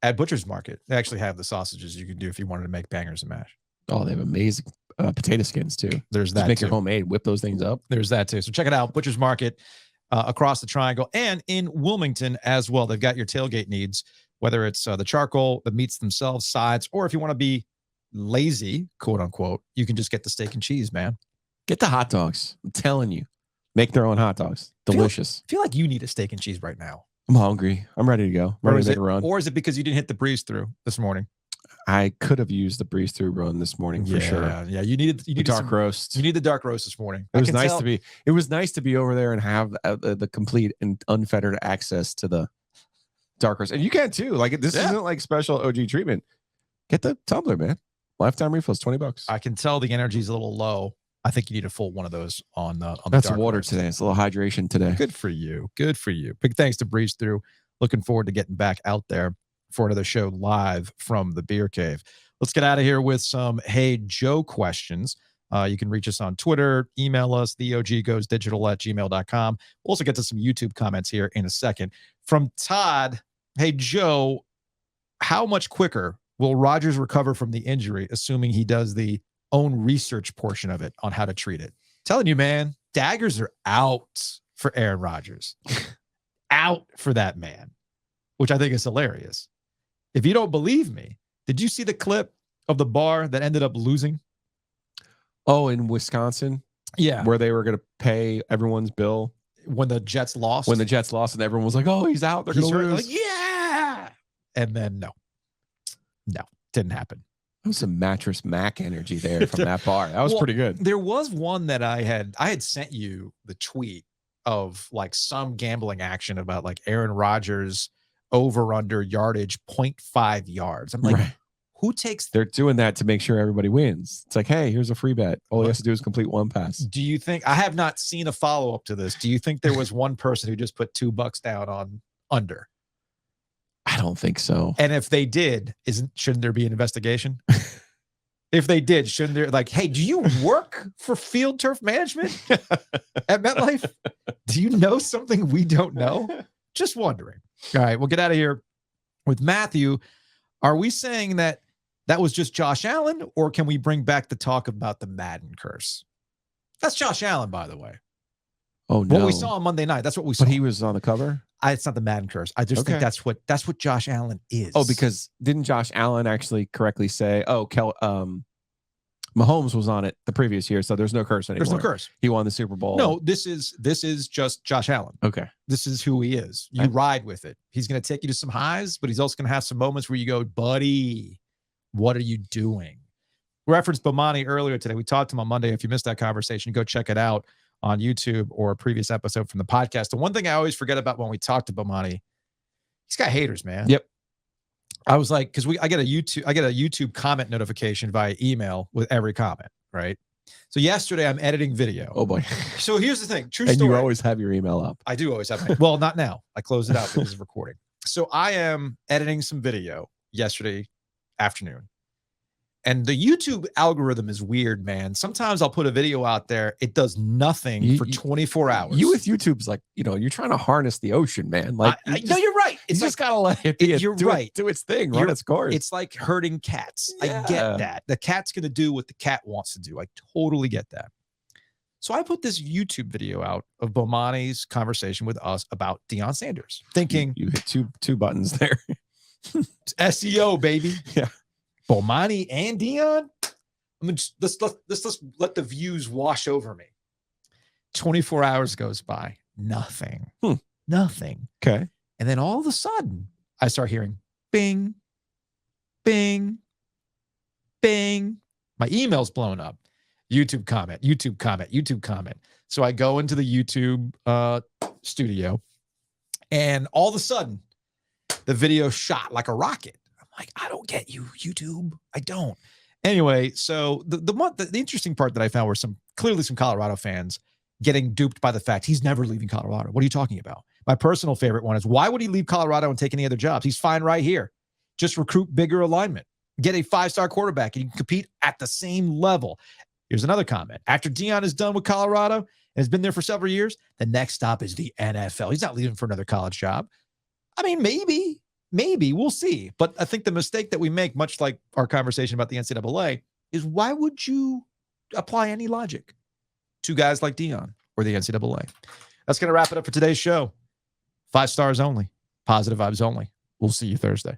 Speaker 1: at Butcher's Market. They actually have the sausages you can do if you wanted to make bangers and mash.
Speaker 2: Oh, they have amazing potato skins too.
Speaker 1: There's
Speaker 2: Just
Speaker 1: that.
Speaker 2: make your homemade. Whip those things up.
Speaker 1: There's that too. So check it out, Butcher's Market across the Triangle and in Wilmington as well. They've got your tailgate needs, whether it's the charcoal, the meats themselves, sides, or if you want to be lazy, quote unquote, you can just get the steak and cheese, man.
Speaker 2: Get the hot dogs. I'm telling you, make their own hot dogs. Delicious.
Speaker 1: I feel like you need a steak and cheese right now.
Speaker 2: I'm hungry. I'm ready to go. I'm ready to make a run.
Speaker 1: Or is it because you didn't hit the breeze through this morning?
Speaker 2: I could have used the breeze through run this morning for sure.
Speaker 1: Yeah, you needed
Speaker 2: dark roast.
Speaker 1: You need the dark roast this morning.
Speaker 2: It was nice to be over there and have the complete and unfettered access to the dark roast. And you can too. Like this isn't like special OG treatment. Get the tumbler, man. Lifetime refills, $20.
Speaker 1: I can tell the energy's a little low. I think you need a full one of those on the
Speaker 2: That's
Speaker 1: dark
Speaker 2: water
Speaker 1: roast.
Speaker 2: today. It's a little hydration today.
Speaker 1: Good for you. Good for you. Big thanks to Breeze Through. Looking forward to getting back out there for another show live from the Beer Cave. Let's get out of here with some Hey Joe questions. You can reach us on Twitter, email us, theoggoesdigital@gmail.com. We'll also get to some YouTube comments here in a second. From Todd, hey Joe, how much quicker will Rodgers recover from the injury, assuming he does the own research portion of it on how to treat it? Telling you, man, daggers are out for Aaron Rodgers. Out for that man, which I think is hilarious. If you don't believe me, did you see the clip of the bar that ended up losing?
Speaker 2: Oh, in Wisconsin?
Speaker 1: Yeah.
Speaker 2: Where they were going to pay everyone's bill.
Speaker 1: When the Jets lost?
Speaker 2: When the Jets lost and everyone was like, oh, he's out. They're going to lose.
Speaker 1: Like, yeah. And then no, didn't happen.
Speaker 2: That was some Mattress Mac energy there from that bar. That was pretty good.
Speaker 1: There was one that I had sent you the tweet of like some gambling action about like Aaron Rodgers over under yardage 0.5 yards. I'm like,
Speaker 2: right.
Speaker 1: Who takes?
Speaker 2: They're doing that to make sure everybody wins. It's like, hey, here's a free bet. All he has to do is complete one pass.
Speaker 1: Do you think, I have not seen a follow up to this. Do you think there was one person who just put $2 down on under?
Speaker 2: I don't think so.
Speaker 1: And if they did, shouldn't there be an investigation? If they did, shouldn't there, like, hey, do you work for Field Turf Management at MetLife? Do you know something we don't know? Just wondering. All right, we'll get out of here with Matthew. Are we saying that was just Josh Allen, or can we bring back the talk about the Madden curse? That's Josh Allen, by the way.
Speaker 2: Oh, no.
Speaker 1: What we saw on Monday night. That's what we saw.
Speaker 2: But he was on the cover?
Speaker 1: It's not the Madden curse. I just think that's what Josh Allen is.
Speaker 2: Oh, because didn't Josh Allen actually correctly say, Mahomes was on it the previous year, so there's no curse anymore.
Speaker 1: There's no curse.
Speaker 2: He won the Super Bowl.
Speaker 1: No, this is just Josh Allen.
Speaker 2: Okay.
Speaker 1: This is who he is. You ride with it. He's going to take you to some highs, but he's also going to have some moments where you go, buddy, what are you doing? We referenced Bomani earlier today. We talked to him on Monday. If you missed that conversation, go check it out on YouTube or a previous episode from the podcast. The one thing I always forget about when we talk to Bomani, he's got haters, man.
Speaker 2: Yep.
Speaker 1: I was like, because I get a YouTube comment notification via email with every comment, right? So yesterday I'm editing video.
Speaker 2: Oh boy.
Speaker 1: So here's the thing. True
Speaker 2: And
Speaker 1: story.
Speaker 2: you always have your email up.
Speaker 1: I do always have my, well, not now. I closed it out because of recording. So I am editing some video yesterday afternoon. And the YouTube algorithm is weird, man. Sometimes I'll put a video out there. It does nothing for 24 hours.
Speaker 2: You with YouTube's like, you're trying to harness the ocean, man. Like,
Speaker 1: no, you're right.
Speaker 2: It's just gotta let it be. Do its thing, run its course.
Speaker 1: It's like herding cats.
Speaker 2: Yeah.
Speaker 1: I get that. The cat's going to do what the cat wants to do. I totally get that. So I put this YouTube video out of Bomani's conversation with us about Deion Sanders, thinking
Speaker 2: you hit two buttons there.
Speaker 1: It's SEO, baby.
Speaker 2: Yeah.
Speaker 1: Bomani and Deion. I mean, let's let the views wash over me. 24 hours goes by. Nothing. Nothing.
Speaker 2: Okay.
Speaker 1: And then all of a sudden, I start hearing bing, bing, bing. My email's blown up. YouTube comment, YouTube comment, YouTube comment. So I go into the YouTube studio, and all of a sudden, the video shot like a rocket. I'm like, I don't get you, YouTube. I don't. Anyway, so the interesting part that I found were clearly some Colorado fans getting duped by the fact he's never leaving Colorado. What are you talking about? My personal favorite one is, why would he leave Colorado and take any other jobs? He's fine right here. Just recruit bigger alignment. Get a 5-star quarterback and you can compete at the same level. Here's another comment. After Deion is done with Colorado and has been there for several years, the next stop is the NFL. He's not leaving for another college job. I mean, maybe we'll see. But I think the mistake that we make, much like our conversation about the NCAA, is why would you apply any logic to guys like Deion or the NCAA? That's going to wrap it up for today's show. 5 stars only, positive vibes only. We'll see you Thursday.